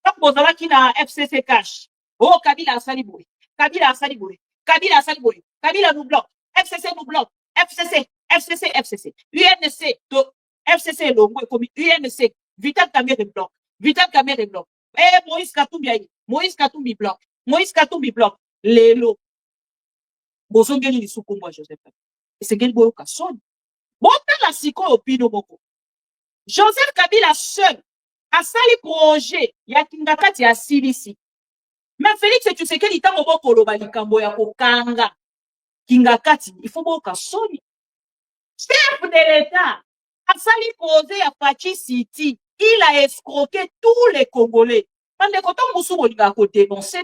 donc bozalaki na FCC cash oh Kabila asali boye Kabila asali boye Kabila asali boye Kabila nous bloque FCC nous bloque FCC UNC to FCC longo comme UNC Vital Kamerhe bloque Vital Kamerhe bloque Moïse Katumbi bloque lelo bozongeli lisukumbo Joseph esengeli boyoka soni botala sikoyo pino moko Joseph Kabila seul asali projet ya kingakati ya silisi mais Félix Tshisekedi tango bokoloba likambo ya kokanga kingakati il faut boyoka soni chef de l'État asali projet ya Fachi City il a escroqué tous les Congolais pendant que tant musu bolinga ko dénoncer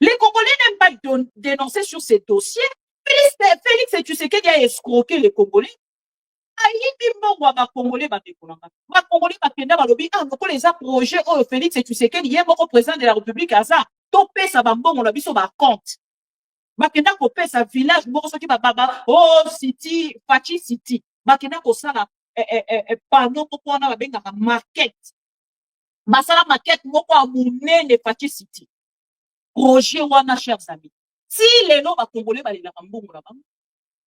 les Congolais n'aiment pas dénoncer sur ces dossiers. Félix Tshisekedi a escroqué les Congolais. Aïe, mbongwa ba Congolais ba dekolanga. Ba Congolais ba kenda ba lobi ah noko les a projet oh Félix Tshisekedi yé moko président de la République asa to pesa ba mbongo na biso ba compte. Ba kenda ko pesa village moko soki ba baba oh city Fachi City. Ba kenda ko sala panneau moko na ba benga market. Basala market moko a munene Fachi City. Projet wana chers amis. Si les noms ba Congolais ba la mbongo la bango.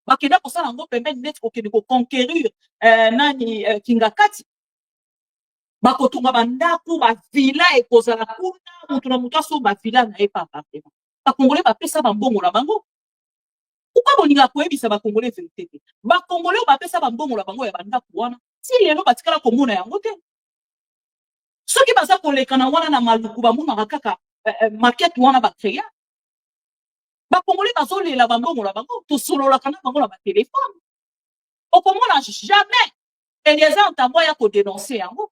Ba kenda ko sala ngo pembe net ko kende ko conquérir nani kingakati. Ba ko tunga bandako ba villa e kozala kuna mutu na mutu aso ba villa na e pa appartement. Ba Congolais ba pesa ba mbongo la bango. Pourquoi boninga ko ebisa ba Congolais vérité? Ba Congolais ba pesa ba mbongo la bango ya bandako wana. Si les noms ba tikala ko mona yango te. Soki baza ko lekana wana na maluku ba mona kaka market wana ba créa. Ba Congolais bazolela bambongo la bango to solola kana bango la ba téléphone. Au komona jamais et les gens entamboya ko dénoncer yango.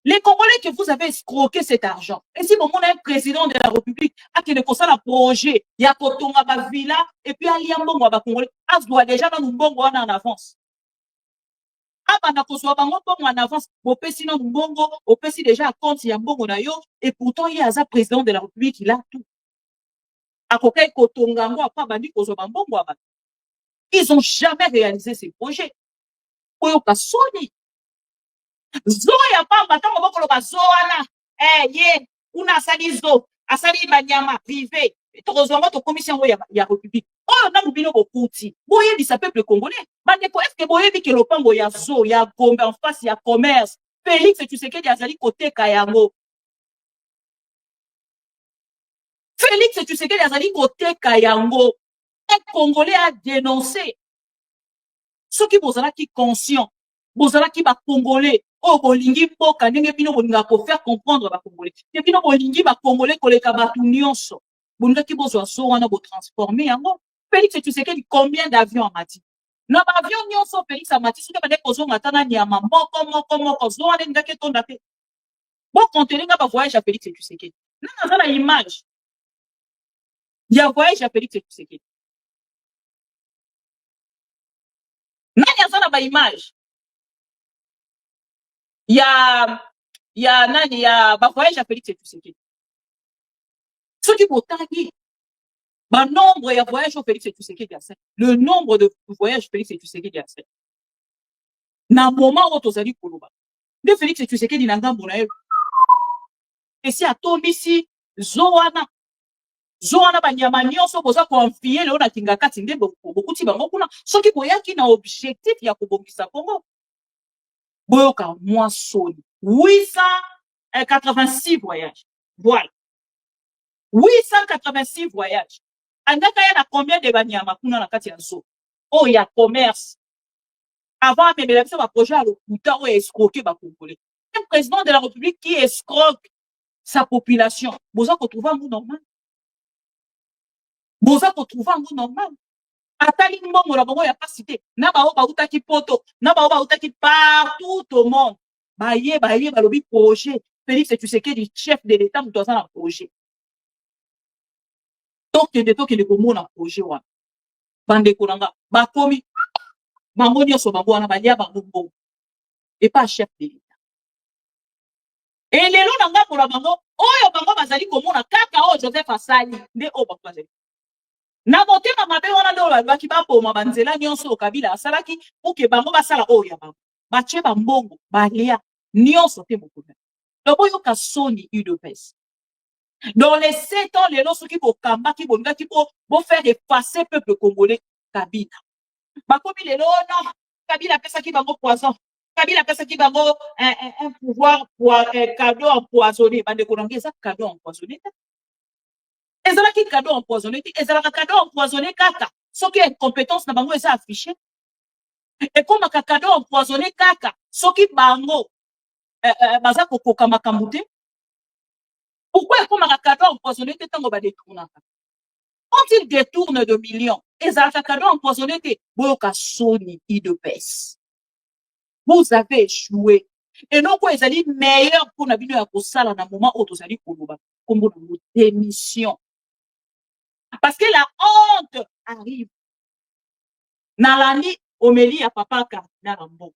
Les Congolais que vous avez escroqué cet argent. Et si bon mon un président de la République a qui ne concerne un projet, il y a kotonga ba villa et puis ali mbongo ba Congolais, as doit déjà dans mbongo en avance. Abana ko so bango mbongo en avance, bo pesi na mbongo, o pesi déjà compte ya mbongo na yo et pourtant il y a un président de la République il a tout. Ils n'ont jamais réalisé ces projets. Zoya pamba tango bokolo bazoana ye una asali zo asali banyama privé tozonga to commission ya République oyo na mubino bokuti boyebisa peuple congolais bandeko est-ce que boyebi ke lopango ya zo ya Gombe en face ya commerce Félix Tshisekedi azali koteka yango Félix Tshisekedi azali koteka yango un Congolais a dénoncé ceux qui bozalaki conscient bozalaki ba Congolais oh bolingi mboka ndenge bino bolinga ko faire comprendre ba Congolais te bino bolingi ba Congolais koleka batu nyonso bolinga ki bozwa so wana bo transformer yango Félix Tshisekedi combien d'avions amati na ba avion nyonso Félix amati soki bande kozonga tana nyama moko zo wana ndake tonda te bon contenir ba voyage à Félix Tshisekedi na na image ya voyage à Félix Tshisekedi nani azana ba image ya nani ya ba voyage à Félix Tshisekedi soki botaki ba nombre ya voyage au Félix Tshisekedi a fait le nombre de voyages Félix Tshisekedi a fait na moment où tozali koloba de Félix Tshisekedi na ngambo na ye et si atombisi zoana banyama nyonso boza konfier leo na kingakati nde bokuti bango kuna soki boyaki na objectif ya kobongisa Congo boyoka mwa soni 886 voyages voilà 886 voyages andaka ya na combien de banyama kuna na kati ya zo oh ya commerce avant même la ba projet à l'okuta ou escroquer ba Congolais un président de la République qui escroque sa population boza ko trouver un monde normal boza ko trouver un monde normal atali mbongo la bongo ya pas cité na ba o ba utaki poto na ba o ba utaki partout au monde baye balobi projet Félix Tshisekedi chef de l'état muto za na projet donc de komona projet wana bande konanga ba komi bango nyonso bango wana balia bango bongo et pas chef de l'état et lelo na ngambo la bango oyo bango bazali komona kaka o Joseph asali nde o bango bazali Na motema mabe wana ndo balobaki baboma banzela nyonso Kabila asalaki oke bango basala oyo ya bango batie bambongo balia nyonso te mokuna loboyoka soni UDPS. Dans les 7 ans, les lorsqu'ils vont combattre, ils vont faire effacer le peuple congolais. Kabila. Bakomi les lois, non. Kabila a ça qui va au poison. Kabila a ça qui va un pouvoir pour un cadeau empoisonné. Bande Kolangé, ça cadeau empoisonné. Et ça qui cadeau empoisonné. Et ça cadeau empoisonné, kaka. Ce qui est compétence, n'a pas affiché. Et comme un cadeau empoisonné, kaka. Ce qui bango, baza koko kamakamute. Pourquoi est-ce qu'on a un cadeau empoisonné de temps détourna? Quand il détourne de millions, et ça a un cadeau empoisonné de Boyoka Soni UDPS. Vous avez échoué. Et non, quoi, ils allaient meilleur pour la vidéo à Kosala dans le moment où vous allez comme une démission. Parce que la honte arrive. Nalani, Omélie à papa cardinal Ambongo.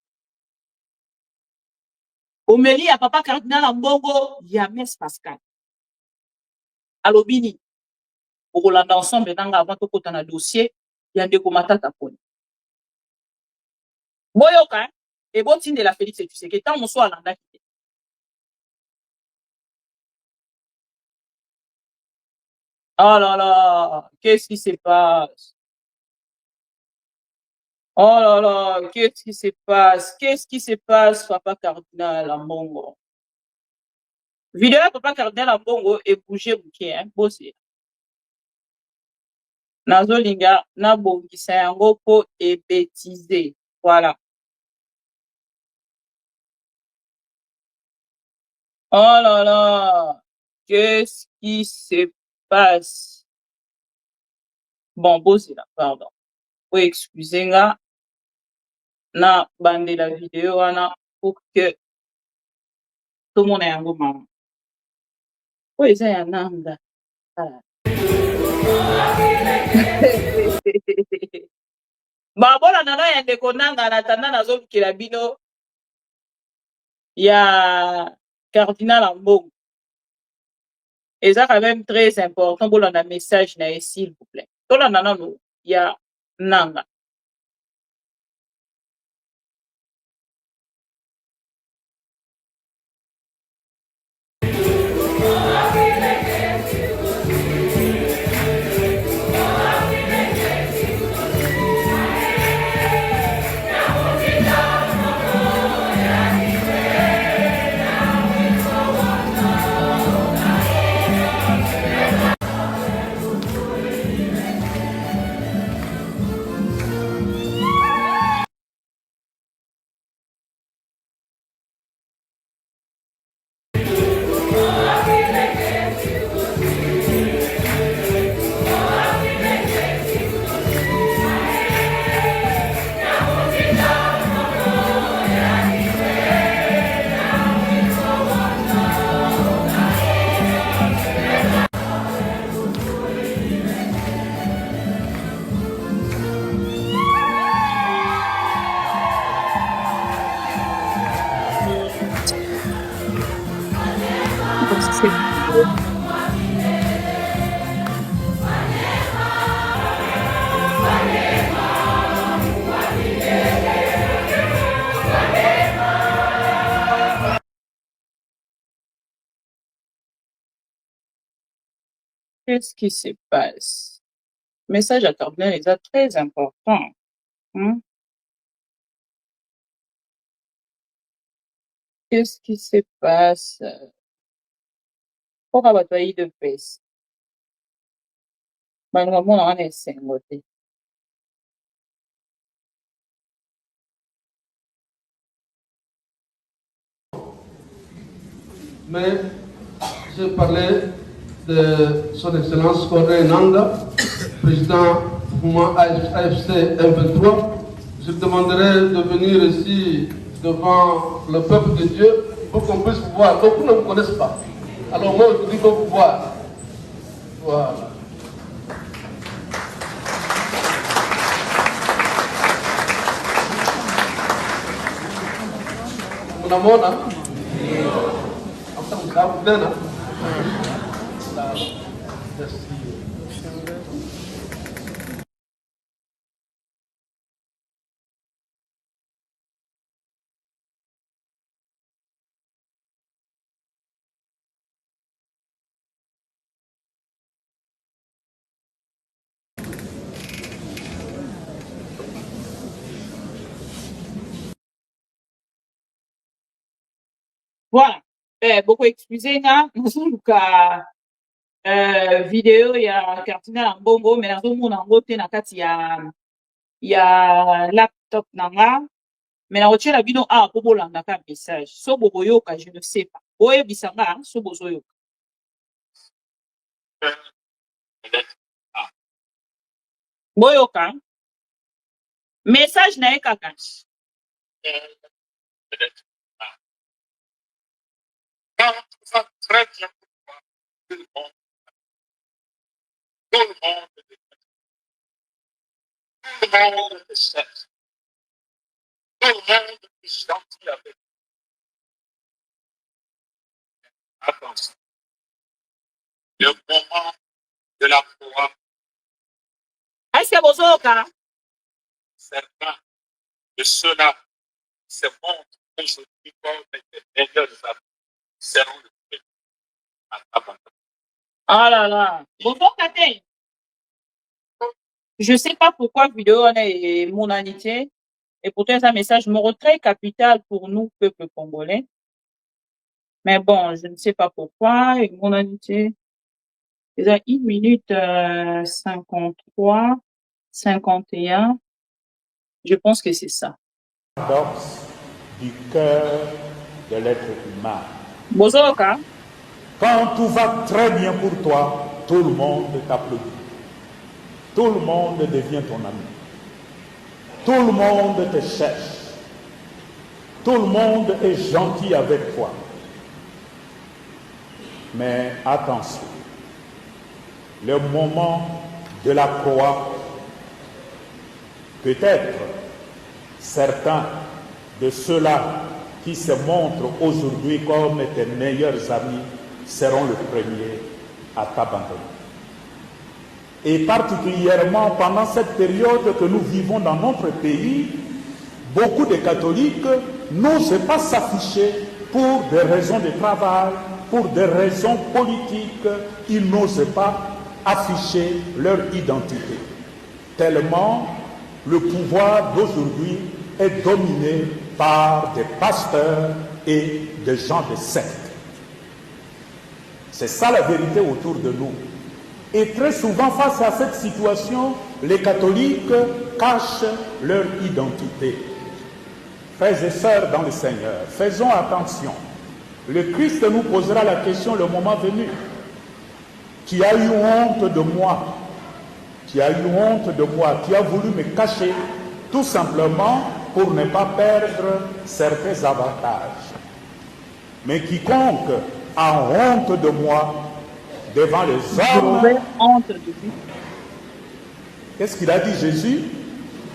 Omélie à papa cardinal Ambongo, Yames Pascal. Alobini, au Roland ensemble, avant de côté dans le dossier, il y a des commentaires à prendre. Boyoka, et bon, de la Félix, tu sais que tant on soit à l'anda. Oh là là, qu'est-ce qui se passe? Oh là là, qu'est-ce qui se passe? Qu'est-ce qui se passe, papa cardinal Ambongo? Vidéo papa cardinal Ambongo et bouger bouquet, hein, bossé. Nazolinga na bongisa yango po et bêtiser. Voilà. Oh là là, qu'est-ce qui se passe? Bon, bossé là, pardon. Oui, excusez-moi. Na bande la vidéo wana pour que tout le monde ait un bon moment. Oui, c'est un anda. Babola nana ya ndeko nanga na tanda nazolukela bino ya cardinal Ambongo. Et ça quand même très important pour un message na s'il vous plaît. Tout la nana no ya nanga. Qu'est-ce qui se passe? Message à cardinal est très important. Qu'est-ce qui se passe? Pourquoi tu as eu de paix? Mais j'ai parlé de son excellence Corneille Nanga, président du mouvement AFC M23. Je demanderai de venir ici devant le peuple de Dieu pour qu'on puisse vous voir. Beaucoup ne vous connaissent pas. Alors moi, je dis qu'il faut vous voir. Voilà. Unamwona? Mkavu tena? Voilà. Beaucoup excusez nga nazoluka vidéo ya Cardinal Mbongo mais nazomona yango te na kati ya laptop nanga mais nakotiela bino awa po bolandaka message so bokoyoka je ne sais pas boyebisa nga so bozoyoka boyoka message na ye kaka Très bien pour moi. Tout le monde est cherche. Tout le monde est gentil avec. Attention. Le moment de la foi. est-ce que bozoyoka Certains de ceux-là se montrent aujourd'hui comme les meilleurs amis seront le premier à abandonner. ah là là bozoyoka te je sais pas pourquoi vidéo wana est monanité et pourtant c'est un message moko très capital pour nous peuple congolais mais bon je ne sais pas pourquoi et monanité c'est à 1 minute 53 51 je pense que c'est ça Paradoxe du cœur de l'être humain. bozoyoka Quand tout va très bien pour toi, tout le monde t'applaudit. Tout le monde devient ton ami. Tout le monde te cherche. Tout le monde est gentil avec toi. Mais attention, le moment de la croix, peut-être certains de ceux-là qui se montrent aujourd'hui comme tes meilleurs amis seront le premier à t'abandonner. Et particulièrement pendant cette période que nous vivons dans notre pays, beaucoup de catholiques n'osent pas s'afficher pour des raisons de travail, pour des raisons politiques, ils n'osent pas afficher leur identité. Tellement le pouvoir d'aujourd'hui est dominé par des pasteurs et des gens de secte. C'est ça la vérité autour de nous. Et très souvent, face à cette situation, les catholiques cachent leur identité. Frères et sœurs dans le Seigneur, faisons attention. Le Christ nous posera la question le moment venu. Qui a eu honte de moi? Qui a eu honte de moi? Qui a voulu me cacher tout simplement pour ne pas perdre certains avantages. Mais quiconque a honte de moi devant les hommes, j'aurais honte de lui qu'est-ce qu'il a dit Jésus?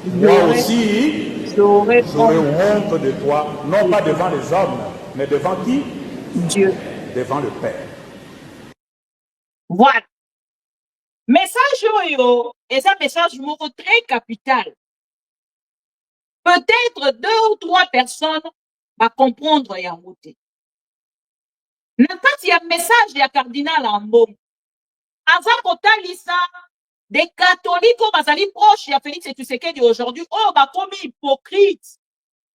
Moi aussi, j'aurais honte de toi, non pas devant les hommes, mais devant qui? Dieu. Devant le Père. Voilà. Message oyo, et ça message moko très capital. Peut-être 2 ou 3 personnes va comprendre yango te. Na kati ya message ya Cardinal Mbongo, aza kotalisa des catholiques oyo bazali proche ya Félix Tshisekedi aujourd'hui, oyo bakomi hypocrite.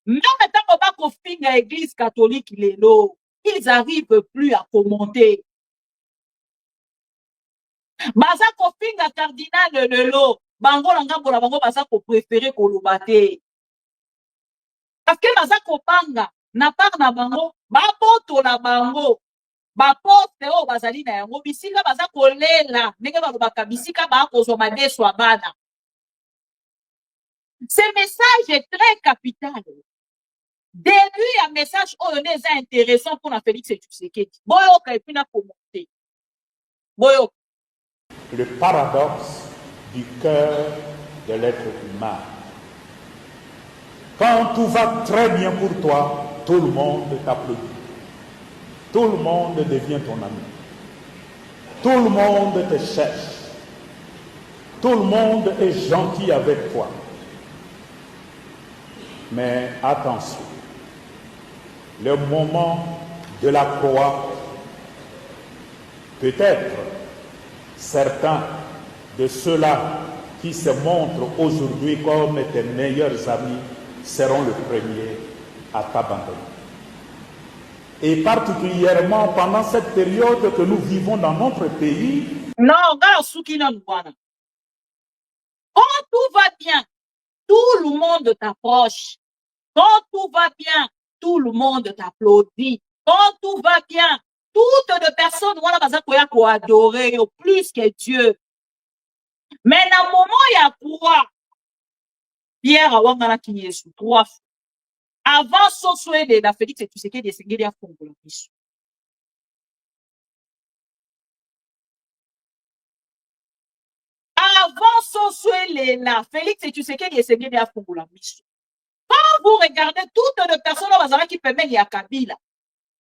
Même ntango bakofinga église catholique lelo, ils arrivent plus à commenter. Baza kofinga Cardinal lelo, bango na ngambo na bango baza ko préférer koloba te. Parce que baza kopanga na part na bango, babotola bango. Baposte oyo bazali na yango bisika baza kolela ndenge balobaka bisika bakozwa madeso ya bana. Ce message est très capital. Début ya message oyo ne eza intéressant pour na Félix Tshisekedi. Boyoka et puis na commenter. Boyoka. Le paradoxe du cœur de l'être humain. Quand tout va très bien pour toi, tout le monde t'applaudit. Tout le monde devient ton ami. Tout le monde te cherche. Tout le monde est gentil avec toi. Mais attention, le moment de la croix, peut-être certains de ceux-là qui se montrent aujourd'hui comme tes meilleurs amis seront le premier à t'abandonner. Et particulièrement pendant cette période que nous vivons dans notre pays. Non, regarde Soukina Nouana. Quand tout va bien, tout le monde t'approche. Quand tout va bien, tout le monde t'applaudit. Quand tout va bien, toutes les personnes vont adorer plus que Dieu. Mais dans le moment, il y a quoi? Pierre a wangana Yesu 3 fois. Avant son souhait de la Félix et tu sais qu'il y a des gens qui ont fait. Avant son souhait là, Félix et tu sais qu'il y a des gens qui ont fait. Quand vous regardez toutes les personnes qui permettent à Kabila,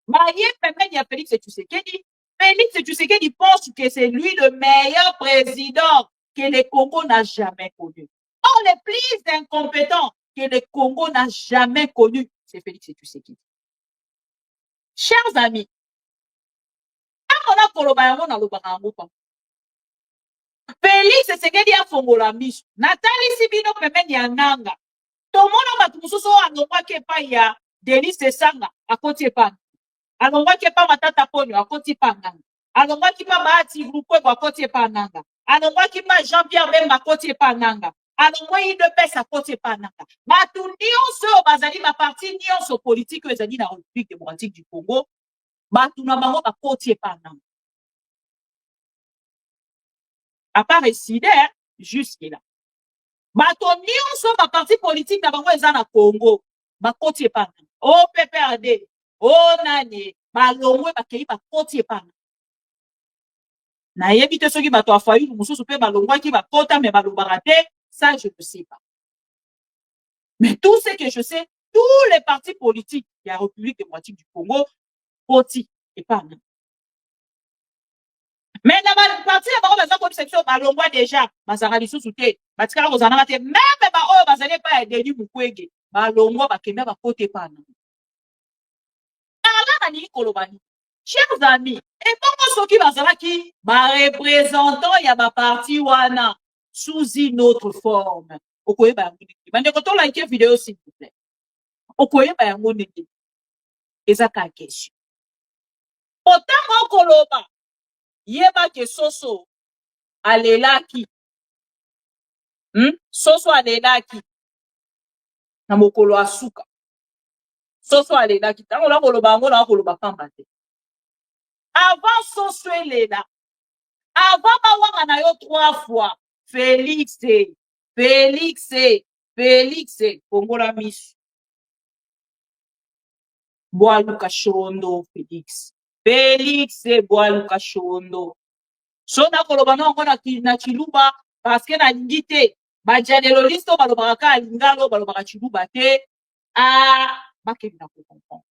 marié permet à Félix et tu sais qu'il dit, Félix et tu sais qu'il pense que c'est lui le meilleur président que le Congo n'a jamais connu. Or, les plus incompétents que le Congo n'a jamais connu, c'est Félix et tu sais qui. Chers amis, Félix et Sekedi a fongola miso. Nathalie Sibino permet à Nanga. Tomona matumususo alongwa kepa ya Denis Sanga akoti pa. Alongwa kepa matata ponyo akoti pa Nanga. Alongwa kipa Bahati Grupwe akoti pa Nanga. Alongwa kipa Jean-Pierre Bemba akoti pa Nanga. Alongwa IDPS akoti pa Nanga. Batu nyonso bazali ma parti nyonso politique ezali na République démocratique du Congo. Batu na bango akoti pa Nanga. À part récider jusque là. Bato nyonso ba parti politique na bango eza na Congo. Ba koti pa. O PPRD, o nani, ba longwe ba kei ba koti pa. Na yebi te soki bato afayu mususu pe ba longwa ki ba kota me ba lobara te, ça je ne sais pas. Mais tout ce que je sais, tous les partis politiques de la République démocratique du Congo koti et pas. Mais dans la partie de la section, balongwa déjà, bazara lisu soute, batikala kozana te, même ba oyo bazali pa Denis Mukwege, balongwa bakemia ba kote pana. Ala ni kolobani. Chers amis, et comment soki bazala ki ba représentant ya ba parti wana sous une autre forme. Okoye ba ngoni. Bande ko to like vidéo s'il vous plaît. Okoye ba ngoni. Ezaka question. Autant koloba yeba ke soso alelaki soso alelaki na mokolo asuka soso alelaki tango na koloba ngo na koloba pamba te avant soso elela avant bawanga na yo 3 fois Félix kongola misu Bwaluka Shondo Félix Bwaluka Shondo. So na koloba na na Chiluba parce que na ngite ba janelolisto balobaka alingalo balobaka Chiluba te bakeli na comprendre.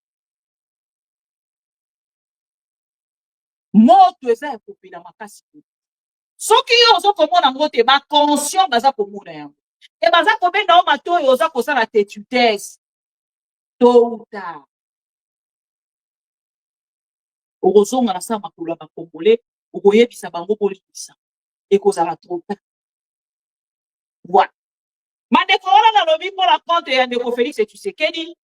Moto eza ya kopela makasi. Soki yo ozo komona ngo te ba conscient baza komona yango. E baza kobenda o matoyo oza kosala tetutesse. Tôt ou tard. Orozonga na sa makolo ba Congolais, okoyebisa bango bolisa. Ekozala trop tard. Voilà. Mandeko wana na lobi pour la compte ya ndeko Félix et Tshisekedi.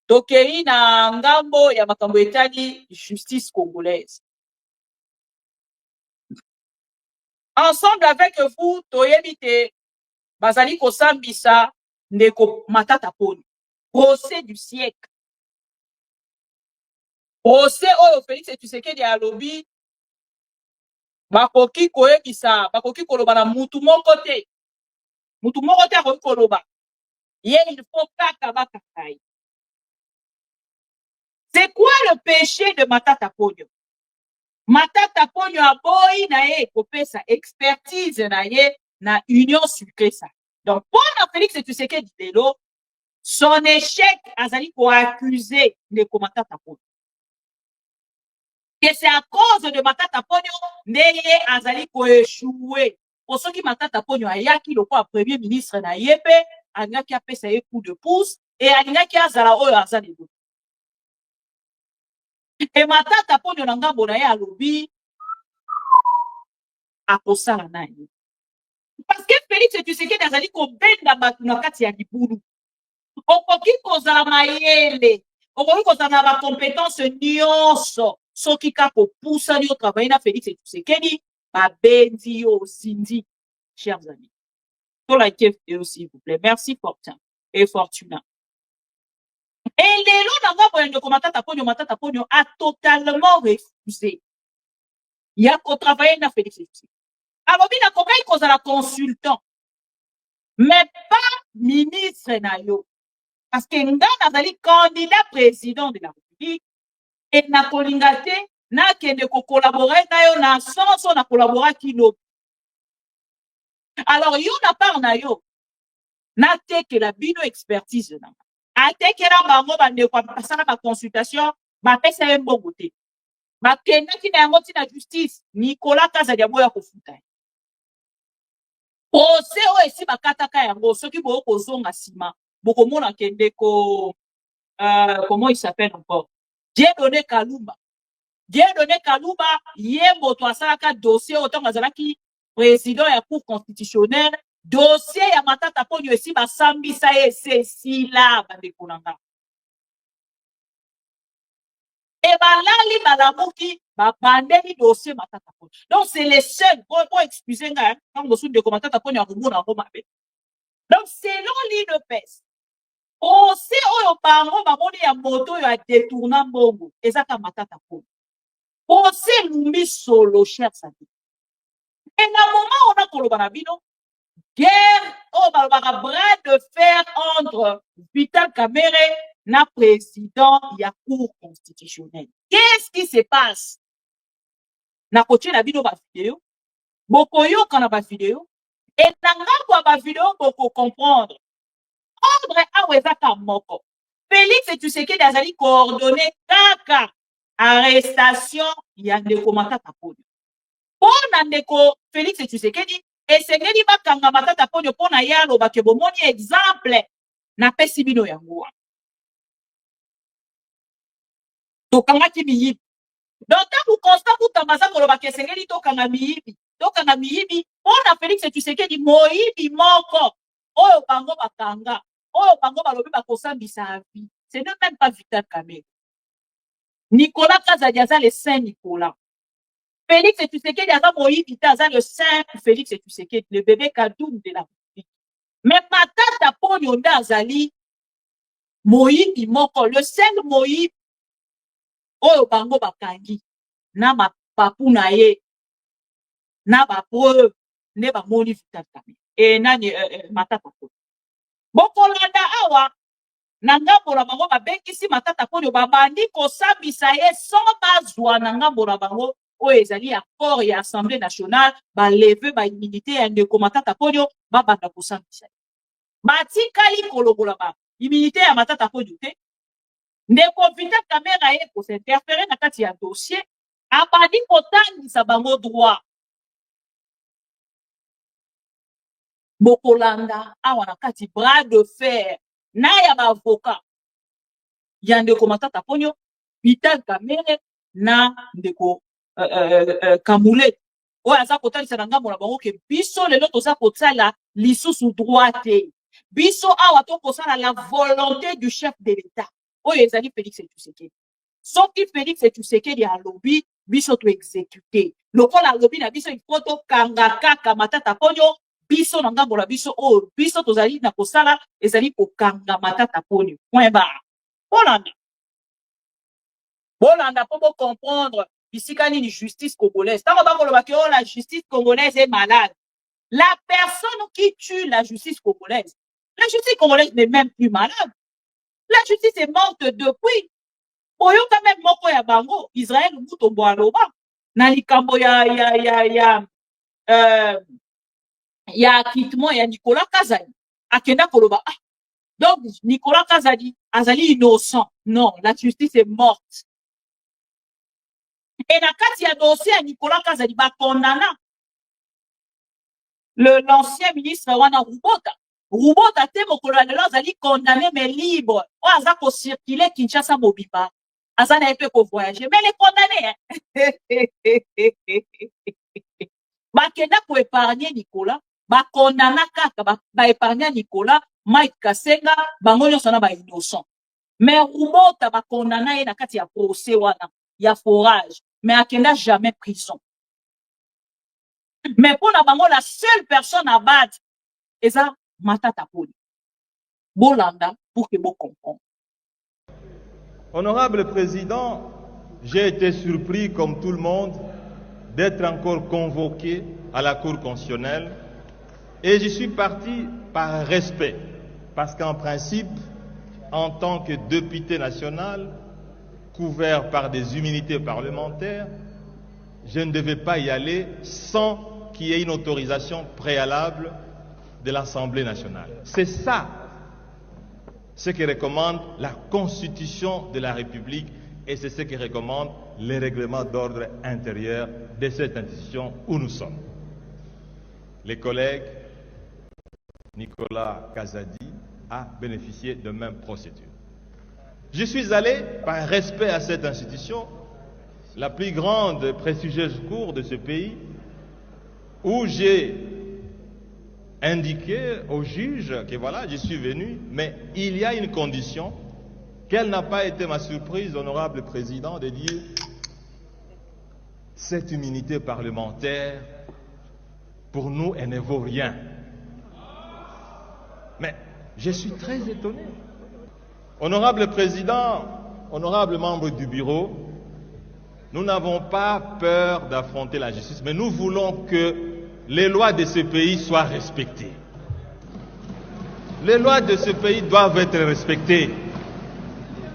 Tokei na ngambo ya makambo etali justice congolaise. Ensemble avec vous, toyebite bazali kosambisa ndeko Matata Ponyo. Procès du siècle. Procès oyo Félix et Tshisekedi ya lobi bakoki koyebisa bakoki koloba na mutu moko te akoki koloba ye il faut kaka bakakai. C'est quoi le péché de Matata Ponyo? Matata Ponyo aboyi na ye kopesa expertise na ye na Union Sucré Salé. Donc pour Félix et Tshisekedi lelo son échec azali ko accuser ndeko Matata Ponyo. Que c'est à cause de Matata Ponyo neye azali ko échouer. Pour ceux qui Matata Ponyo ayaki le premier ministre na yepe alingaki apesa ye coup de pouce et alingaki azala oyo azali. Et Matata Ponyo na ngambo na ye alobi akosala na ye. Parce que Félix Tshisekedi azali ko benda batu na kati ya libulu. Okoki kozala mayele, okoki kozala na compétence nyonso soki kaka opusani otravaille na Félix Tshisekedi babendi yo zindi. Chers amis, likez vidéo s'il vous plaît. Merci Fortin et Fortuna. Et lelo nanga boyende Matata Ponyo a totalement refusé. Il y a qu'au travailler na Félix Tshisekedi. Alors bina kokai kozala consultant, mais pas ministre na yo. Parce que nga nazali candidat président de la République et na kolingate na kende ko collaborer na yo na senso na collaborer kilo. Alors yo na part na yo na teke la bino expertise na. A teke la bango bande ko pasana ba consultation ba pesa ye mbongo te. Ba kenda ki na yango tina justice Nicolas Kazadi aboya ko futa. Ose o esi bakataka yango soki bo ko zonga sima. Bokomona kende ko comment il s'appelle encore? Dieudonné Kalumba. Dieudonné Kalumba yembo to asalaka dossier autant azalaki président ya cour constitutionnelle dossier ya Matata Ponyo esi basambisa ese la bandekonanga. Et balali balamuki babandeli dossier Matata Ponyo. Donc c'est les seuls pour excuser nga quand vous souvenez de Matata Ponyo rumuna romabe. Donc selon l'INPES ose oyo bango bamoni ya moto ya détourna mbongo ezaka Matata Ponyo. Ose lumbi solo cher sa vie. Et na moment on a koloba na bino guerre au bras de fer entre Vital Kamerhe na président ya cour constitutionnelle. Qu'est-ce qui se passe? Na kotie na bino ba vidéo, boko yoka na ba vidéo, et na ngambo ba vidéo boko comprendre. Ordre awezaka moko. Félix Tshisekedi azali coordonné kaka arrestation ya ndeko Matata Ponyo. Pona ndeko Félix Tshisekedi esengeli bakanga Matata Ponyo pona yalo bake bomoni exemple na pesi bino yango. Tokangaki miyibi. Donc tant que constant kutambasa koloba ke esengeli tokanga miyibi pona Félix Tshisekedi moyibi moko oyo bango bakanga oyo bango balobi bakosambisa avi. Ce n'est même pas Vital Kamerhe. Nicolas Kazadi aza le Saint Nicolas. Félix Tshisekedi aza moyibi aza le Saint Félix Tshisekedi, le bébé Kadoum de la République. Mais Matata Ponyo nda azali moyibi moko, le Saint moyibi oyo bango bakangi na mapapu na ye na ba preuve ne ba moni Vital Kamerhe. Et nani Matata Ponyo. Bokolanda awa na ngambo na bango babengisi Matata Ponyo babandi kosambisa ye sans bazwa na ngambo na bango oyo ezali accord ya Assemblée nationale baleve ba immunité ya ndeko Matata Ponyo babanda kosambisa ye. Batikali kolobola ba immunité ya Matata Ponyo te. Ndeko Vital Kamerhe ye ko s'interférer na kati ya dossier abandi kotangisa bango droit. Bokolanda awa na kati bras de fer na ya ba avocat ya ndeko Matata Ponyo Vital Kamerhe na ndeko Kamule oyo aza kotalisa na ngambo na bango ke biso lelo toza kotala lisusu droit te. Biso awa tokosala la volonté du chef de l'État oyo ezali Félix Tshisekedi. Soki Félix Tshisekedi alobi biso to exécuter lokola alobi na biso il faut tokanga kaka Matata Ponyo biso na ngambo na biso oyo biso tozali na kosala ezali kokanga Matata Ponyo. Point barre. Bolanda pour comprendre ici quand il y a une justice congolaise. Tant que la justice congolaise est malade. La personne qui tue la justice congolaise n'est même plus malade. La justice est morte depuis. Oyo quand même moko ya bango Israël mutombo aloba na likambo ya acquittement ya Nicolas Kazadi akenda koloba donc Nicolas Kazadi azali innocent. Non, la justice est morte. Et na kati ya dossier ya Nicolas Kazadi ba condamna l'ancien ministre wana Rubota te mokolo lelo azali condamné mais libre. O aza ko circuler Kinshasa mobimba. Aza na epe ko voyager mais les condamnés. Ba kenda ko épargner Nicolas, ba condamna kaka ba épargner Nicolas, Mike Kasenga, bango nyonso na ba innocent. mais Rumota ba condamna ye na kati ya procès wana ya forage mais akenda jamais prison. Mais pour na bango la seule personne à battre eza Matata Ponyo. Bolanda pour que vous compreniez. Honorable Président, j'ai été surpris comme tout le monde d'être encore convoqué à la Cour constitutionnelle et j'y suis parti par respect parce qu'en principe, en tant que député national, couvert par des immunités parlementaires, je ne devais pas y aller sans qu'il y ait une autorisation préalable de l'Assemblée nationale. C'est ça ce que recommande la Constitution de la République et c'est ce que recommande les règlements d'ordre intérieur de cette institution où nous sommes. Les collègues, Nicolas Kazadi a bénéficié de même procédure. Je suis allé par respect à cette institution, la plus grande prestigieuse cour de ce pays, où j'ai indiqué au juge que voilà, je suis venu, mais il y a une condition. Quelle n'a pas été ma surprise, honorable président, de dire cette immunité parlementaire, pour nous, elle ne vaut rien. Mais je suis très étonné. Honorable président, honorable membre du bureau, nous n'avons pas peur d'affronter la justice, mais nous voulons que les lois de ce pays soient respectées. Les lois de ce pays doivent être respectées.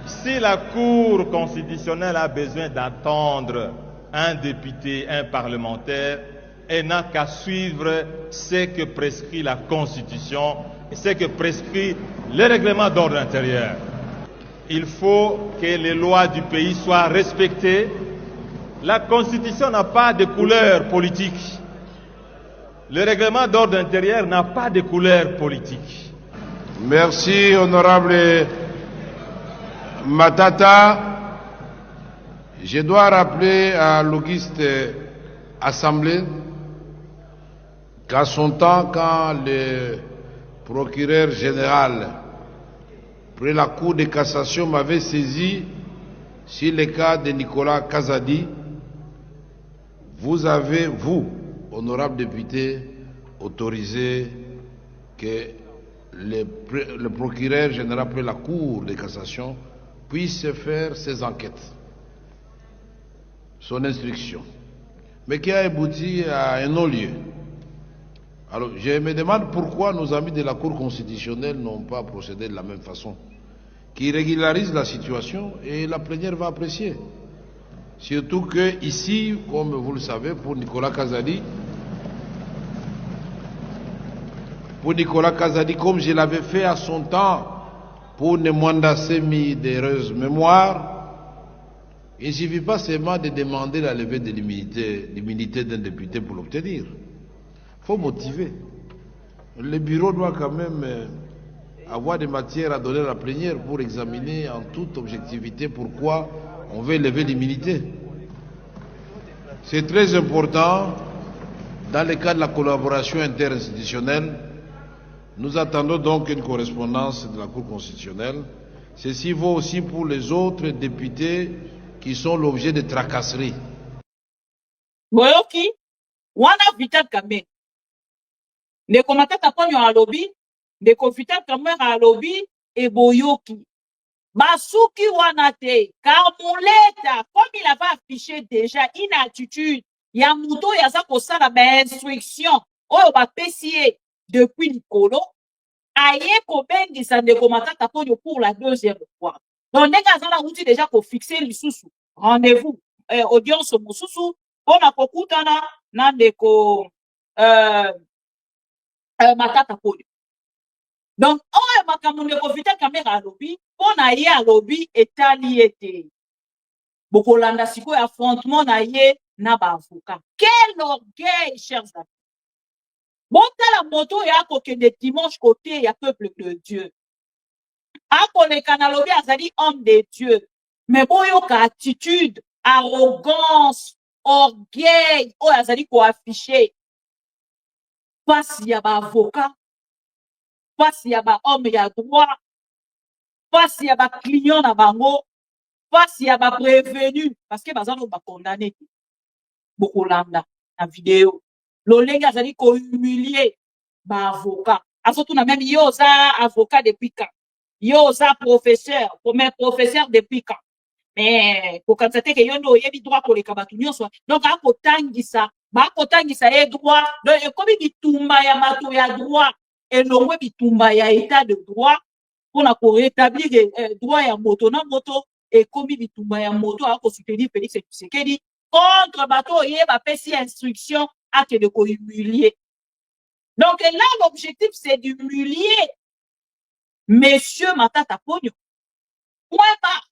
Si la Cour constitutionnelle a besoin d'attendre un député, un parlementaire, elle n'a qu'à suivre ce que prescrit la Constitution et ce que prescrit le règlement d'ordre intérieur. Il faut que les lois du pays soient respectées. La Constitution n'a pas de couleur politique. Le règlement d'ordre intérieur n'a pas de couleur politique. Merci, honorable Matata. Je dois rappeler à l'auguste Assemblée qu'à son temps, quand le procureur général près la Cour de cassation m'avait saisi sur le cas de Nicolas Kazadi, vous avez, vous, honorable député, autorisé que le procureur général près la Cour de cassation puisse faire ses enquêtes, son instruction, mais qui a abouti à un non-lieu. Alors, je me demande pourquoi nos amis de la Cour constitutionnelle n'ont pas procédé de la même façon, qui régularise la situation et la plénière va apprécier. Surtout que ici, comme vous le savez, pour Nicolas Kazadi, comme je l'avais fait à son temps pour Nemwanda Semi d'heureuse mémoire, il ne suffit pas seulement de demander la levée de l'immunité d'un député pour l'obtenir. Il faut motiver. Le bureau doit quand même avoir des matières à donner à la plénière pour examiner en toute objectivité pourquoi on veut lever l'immunité. C'est très important dans le cadre de la collaboration interinstitutionnelle. Nous attendons donc une correspondance de la Cour constitutionnelle. Ceci vaut aussi pour les autres députés qui sont l'objet de tracasseries. Boyoki, wana Vital Kamerhe. Ndeko Matata Ponyo à lobby, ndeko Vital Kamerhe à lobby, et Boyoki. Basuki wanate, car Mouleta, comme il avait affiché déjà une attitude, ya muto ya za kosala ba instruction, oyo ba PCA depuis Nicolo, aye ko bengisa ndeko Matata Ponyo pour la deuxième fois. Donc, ndeka zala outi déjà ko fixer lisusu, rendez-vous, audience mususu, pona kokutana na ndeko Matata Ponyo. Donc, oyo makambo ndeko Vital Kamerhe à lobby, pona ye à lobby etali ete. Bokolanda siko affrontement na ye na ba avocat. Quel orgueil, chers amis. Botala moto ya kokende dimanche côté ya peuple de Dieu. Akoleka na lobby azali homme de Dieu. Mais boyoka attitude, arrogance, orgueil, oyo azali ko afficher. Face ya ba avocat, face ya ba homme ya droit, face ya ba client na bango, face ya ba prévenu parce que bazano ba condamné bokolanda na vidéo. Lolenga azali ko humilier ba avocat. Azotu na même yo za avocat depuis quand? Yo za professeur, premier professeur depuis quand? Mais pour constater que yo ndo yebi droit ko leka batu nyonso. Donc akotangisa, ba kotangisa ye droit. Donc ekomi bitumba ya mato ya droit et longwe bitumba ya état de droit pour na ko rétablir droit ya moto na moto et komi bitumba ya moto a ko soutenir Félix Tshisekedi contre bato ye ba pesi instruction à que de ko humilier. Donc là l'objectif c'est d'humilier Monsieur Matata Ponyo. Point barre.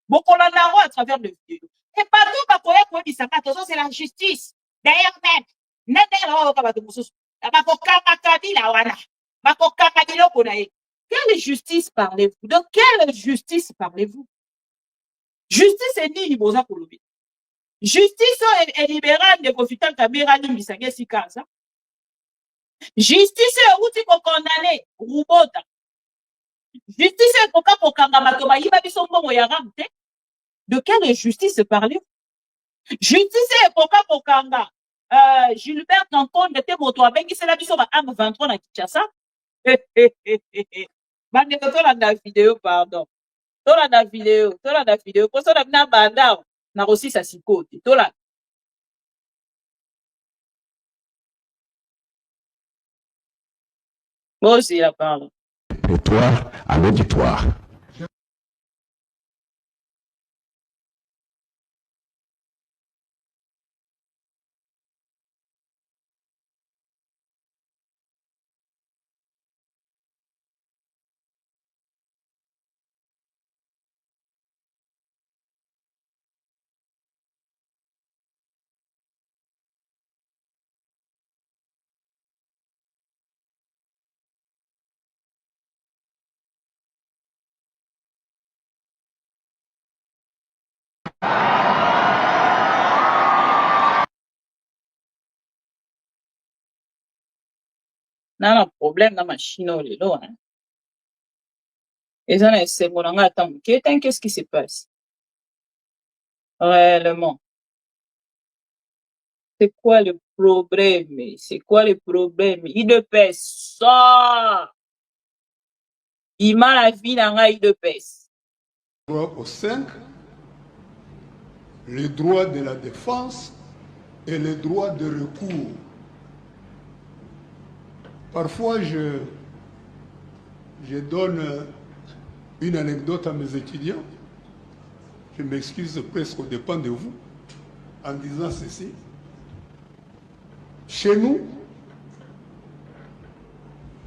Bokolandaro à travers le vidéo. Et partout, Bakoya Kouebisaka, c'est la justice. D'ailleurs, même, quelle justice parlez-vous? De quelle justice parlez-vous? Justice est ni Boza Kolobi. Justice est libérale de Kofitan Kamera Nimbisage Sikasa. Justice est outil pour condamner Rubota. Justice est pour Kangamakoba Yibabisombo Yaramte. De quelle justice parlez-vous? Justice est pour Kanga. Gilbert Tancon de Temoto Abengi, c'est la mission à AM23 à Kinshasa. Bande tola na vidéo, pardon. Tola na vidéo. Pour ça, on a banda. Na aussi sa sikote. Tola. Moi aussi, la parole. Et toi, à l'auditoire. N'a un problème dans ma machine là. Et ça, c'est bon. Attends, qu'est-ce qui se passe? Réellement. C'est quoi le problème? C'est quoi le problème? Il de pèse ça. Il m'a la vie dans il de pèse. Au 5, le droit de la défense et le droit de recours. Parfois, je donne une anecdote à mes étudiants. Je m'excuse presque au dépens de vous en disant ceci. Chez nous,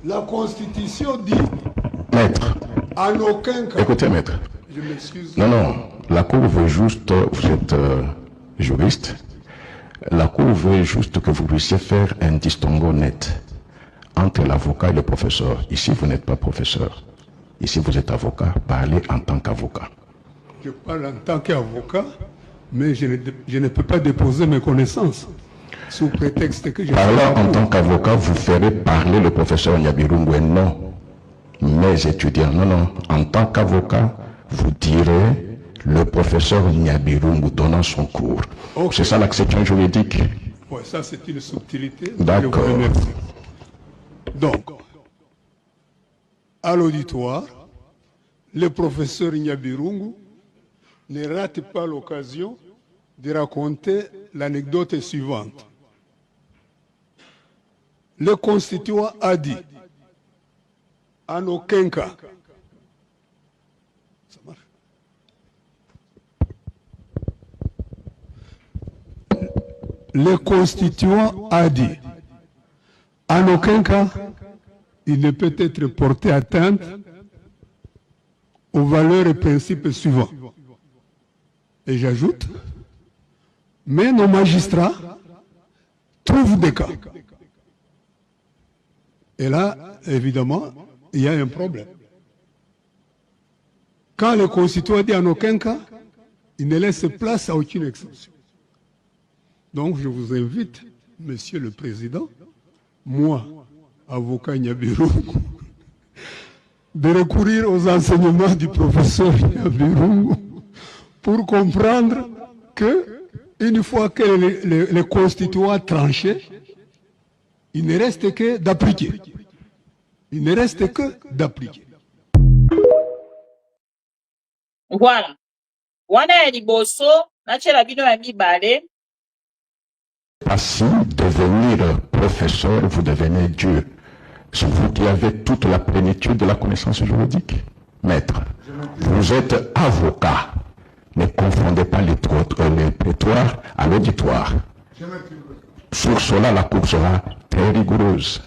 la Constitution dit... Maître. En aucun cas... Écoutez, maître. Je m'excuse. Non. La Cour veut juste... Vous êtes juriste. La Cour veut juste que vous puissiez faire un distinguo net entre l'avocat et le professeur. Ici, vous n'êtes pas professeur. Ici, vous êtes avocat. Parlez en tant qu'avocat. Je parle en tant qu'avocat, mais je ne peux pas déposer mes connaissances sous prétexte que je... Parlant en tant qu'avocat, vous ferez parler le professeur Nyabirungu, non mes étudiants. Non. En tant qu'avocat, vous direz le professeur Nyabirungu donnant son cours. Okay. C'est ça l'acception juridique. Oui, ça c'est une subtilité. D'accord. Donc, à l'auditoire, le professeur Nyabirungu ne rate pas l'occasion de raconter l'anecdote suivante. Le constituant a dit, en aucun cas, ça marche. Le constituant a dit, en aucun cas, il ne peut être porté atteinte aux valeurs et principes suivants. Et j'ajoute, mais nos magistrats trouvent des cas. Et là, évidemment, il y a un problème. Quand le constituant dit en aucun cas, il ne laisse place à aucune exception. Donc je vous invite, Monsieur le Président, moi, avocat Nyabirungu, de recourir aux enseignements du professeur Birungu pour comprendre que une fois que les constituants tranchés, il ne reste que d'appliquer. Il ne reste que d'appliquer. Voilà. Wana ya liboso, nachela bino ya mibale. Si devenir professeur, vous devenez Dieu. C'est vous qui avez toute la plénitude de la connaissance juridique. Maître, vous êtes avocat. Ne confondez pas les prétoires à l'auditoire. Sur cela, la cour sera très rigoureuse.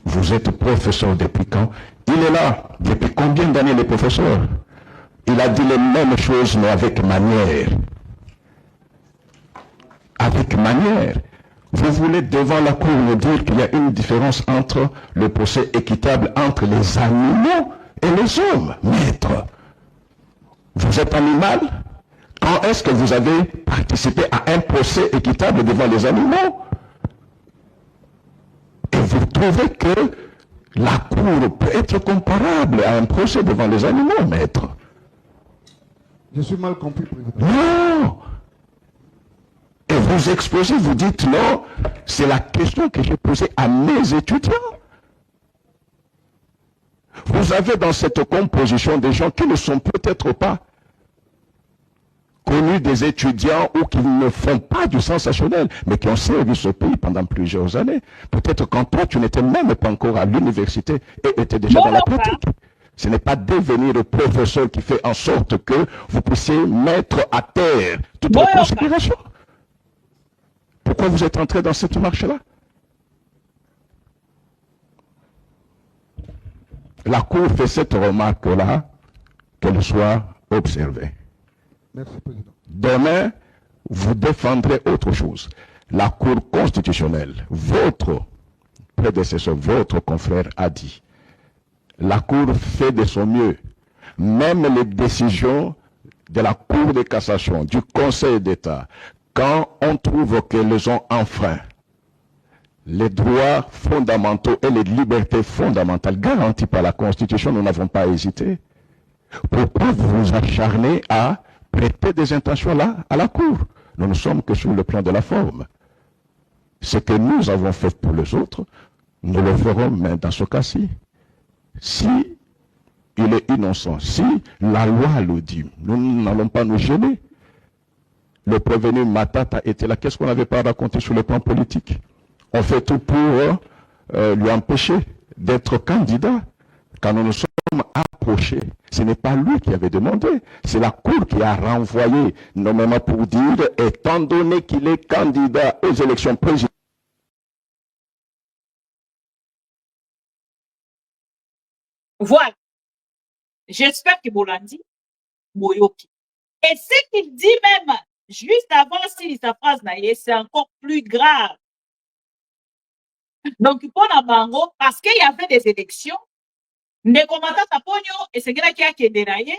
Vous êtes professeur depuis quand? Il est là. Depuis combien d'années les professeurs? Il a dit les mêmes choses, mais avec manière. Avec manière. Vous voulez devant la cour nous dire qu'il y a une différence entre le procès équitable entre les animaux et les hommes. Maître, vous êtes animal? Quand est-ce que vous avez participé à un procès équitable devant les animaux? Et vous trouvez que la cour peut être comparable à un procès devant les animaux, maître? Je suis mal compris, président. Non! Et vous exposez, vous dites non, c'est la question que j'ai posée à mes étudiants. Vous avez dans cette composition des gens qui ne sont peut-être pas connus des étudiants ou qui ne font pas du sensationnel, mais qui ont servi ce pays pendant plusieurs années. Peut-être quand toi, tu n'étais même pas encore à l'université et étais déjà dans la pratique. Ce n'est pas devenir professeur qui fait en sorte que vous puissiez mettre à terre toutes les considérations. Pourquoi vous êtes entré dans cette marche-là? La Cour fait cette remarque-là, qu'elle soit observée. Merci, président. Demain, vous défendrez autre chose. La Cour constitutionnelle, votre prédécesseur, votre confrère a dit, la Cour fait de son mieux. Même les décisions de la Cour de cassation, du Conseil d'État, quand on trouve qu'elles ont enfreint les droits fondamentaux et les libertés fondamentales garanties par la Constitution, nous n'avons pas hésité. Pourquoi vous vous acharnez à prêter des intentions là à la Cour? Nous ne sommes que sur le plan de la forme. Ce que nous avons fait pour les autres, nous le ferons, mais dans ce cas-ci, si il est innocent, si la loi le dit, nous n'allons pas nous gêner. Le prévenu Matata était là. Qu'est-ce qu'on n'avait pas raconté sur le plan politique? On fait tout pour lui empêcher d'être candidat. Quand nous nous sommes approchés, ce n'est pas lui qui avait demandé, c'est la Cour qui a renvoyé, nommément pour dire, étant donné qu'il est candidat aux élections présidentielles. Voilà. J'espère que Bolandi, Moyoki. Et ce qu'il dit même, juste avant si sa phrase c'est encore plus grave. Donc, pour la bango, parce qu'il y avait des élections, les commentateurs Taponio et c'est qui a été déraillé,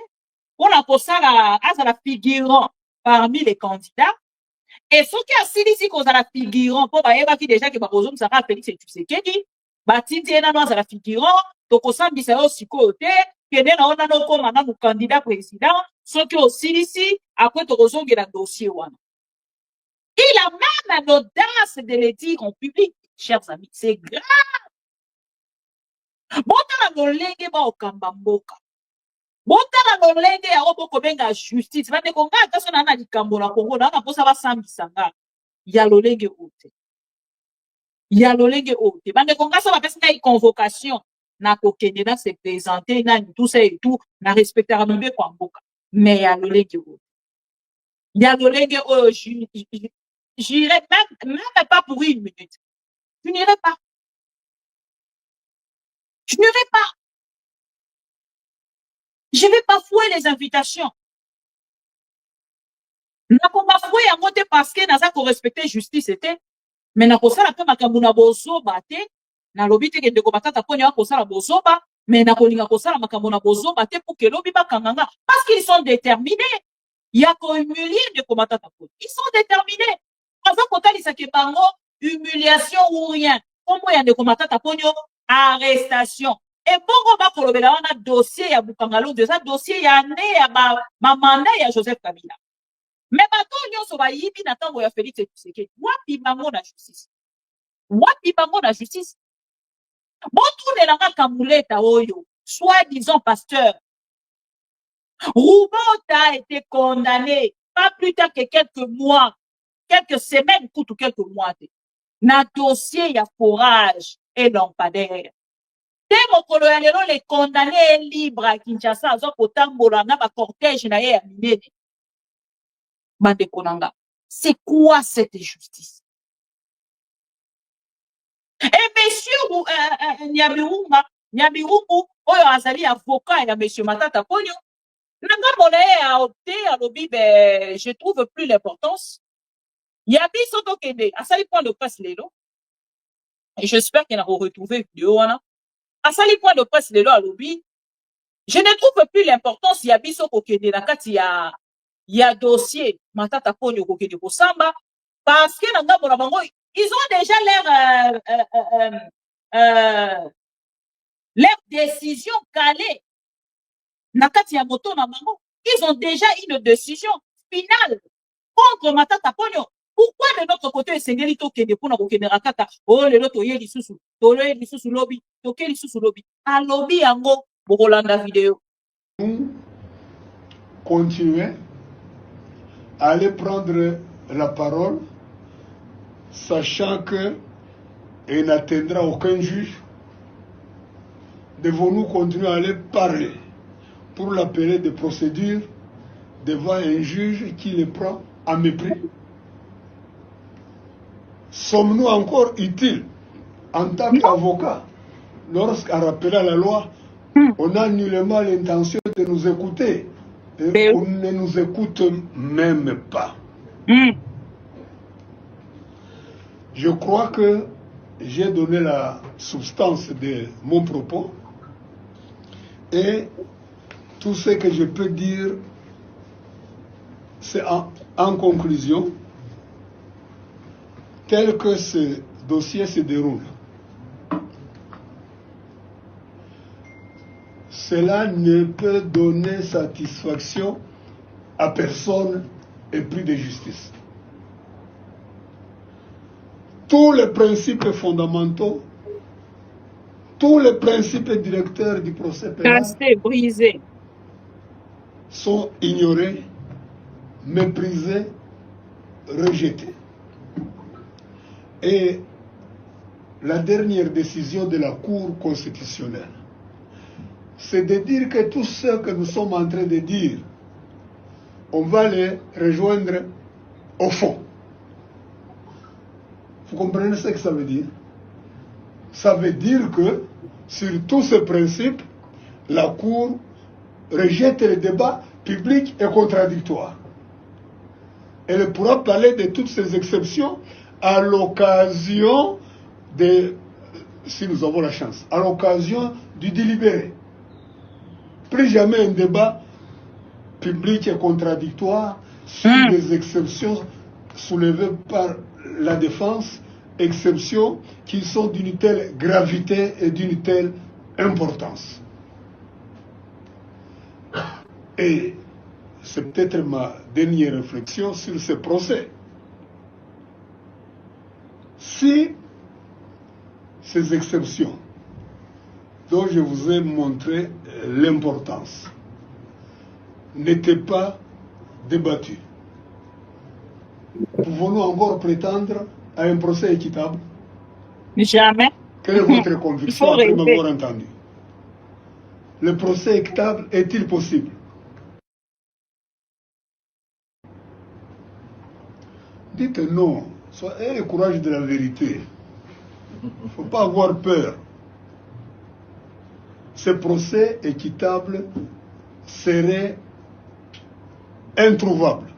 on a posé à la figurant parmi les candidats. Et ceux qui ont dit qu'on a la figurant, pour qui déjà que Barroso ça va Félix Tshisekedi, Batindi et Nano a la figurant, donc on s'en dit ça aussi côté, que nous avons comme un candidat président, ceux qui ont ici, après Barroso qui a le dossier. Il a même l'audace de le dire en public, chers amis, c'est grave. Botala lolenge ba okambamboka. Botala lolenge ya oboko benga justice. Bande konga ataso na likambo la Congo na posa ba sambisanga. Ya lolenge ote. Ya lolenge ote. Bande konga sa ba pesa na convocation na kokende na se présenter na tout ça et tout na respecter rambe kwa mboka. Mais ya lolenge ote. Ya lolenge o j'irai même pas pour une minute. Je n'irai pas. Je n'irai pas. Je vais pas fouer les invitations. Na ko bafouer yango te parce que naza ko respecter justice était. Mais na ko sala pe makambo na bozoba te. Na lobi te ke ndeko batata ponyo ko sala bozoba, mais na ko linga ko sala makambo na bozoba te pour que lobi ba kanganga parce qu'ils sont déterminés. Il y a ko humilier ndeko batata ponyo. Ils sont déterminés. Avant ko talisa ke bango humiliation ou rien. Comme ya ndeko batata ponyo arrestation. Et bongo bakolobela wana dossier ya Bukangalondo eza dossier ya ne ya mandat ya Joseph Kabila. Mais bato nyonso bayibi na ntango ya Félix Tshisekedi. Wapi bango na justice? Wapi bango na justice? Botunela nga Kamuleta oyo, soi-disant pasteur. Roubaud a été condamné pas plus tard que quelques mois, quelques semaines ou quelques mois. Na dossier ya forage et lampadaire. Mokolo ya lelo les condamnés libres à Kinshasa azo kotambola na ba cortège na ye ya minene. Bande konanga. C'est quoi cette justice? Et monsieur Nyabirungu oyo azali avocat ya monsieur Matata Ponyo. Nanga monaye a opté à lobby, ben je trouve plus l'importance. Yabi soto kende asali point de presse lelo. Et j'espère qu'il a retrouvé vidéo wana. Asali point de presse lelo à lobby. Je ne trouve plus l'importance yabi soto kende na kati ya dossier Matata Ponyo kokende kosamba parce que nanga mona bango ils ont déjà leur décision calée. Nakati ya moto na bango, ils ont déjà une décision finale contre Matata Ponyo. Pourquoi de notre côté esengeli tokende pona kokende rakata oh lelo toye lisusu toye lisusu lobby toke lisusu lobby a lobby yango bokolanda vidéo. Nous continuons à aller prendre la parole sachant que il n'atteindra aucun juge. Devons-nous continuer à aller parler pour l'appeler de procédure devant un juge qui le prend en mépris? Sommes-nous encore utiles en tant qu'avocats lorsqu'à rappeler à la loi, on a nullement l'intention de nous écouter et on ne nous écoute même pas? Je crois que j'ai donné la substance de mon propos et tout ce que je peux dire, c'est en conclusion, tel que ce dossier se déroule. Cela ne peut donner satisfaction à personne épris de justice. Tous les principes fondamentaux, tous les principes directeurs du procès pénal sont ignorés, méprisés, rejetés. Et la dernière décision de la Cour constitutionnelle, c'est de dire que tout ce que nous sommes en train de dire, on va les rejoindre au fond. Vous comprenez ce que ça veut dire? Ça veut dire que sur tous ces principes, la Cour rejette le débat public et contradictoire. Elle pourra parler de toutes ces exceptions à l'occasion de, si nous avons la chance, à l'occasion du délibéré. Plus jamais un débat public et contradictoire sur les exceptions soulevées par la défense, exceptions qui sont d'une telle gravité et d'une telle importance. Et c'est peut-être ma dernière réflexion sur ce procès. Si ces exceptions dont je vous ai montré l'importance n'étaient pas débattues, pouvons-nous encore prétendre à un procès équitable? Jamais. Quelle est votre conviction après m'avoir entendu? Le procès équitable est-il possible? Dites non. Ayez le courage de la vérité. Il ne faut pas avoir peur. Ce procès équitable serait introuvable.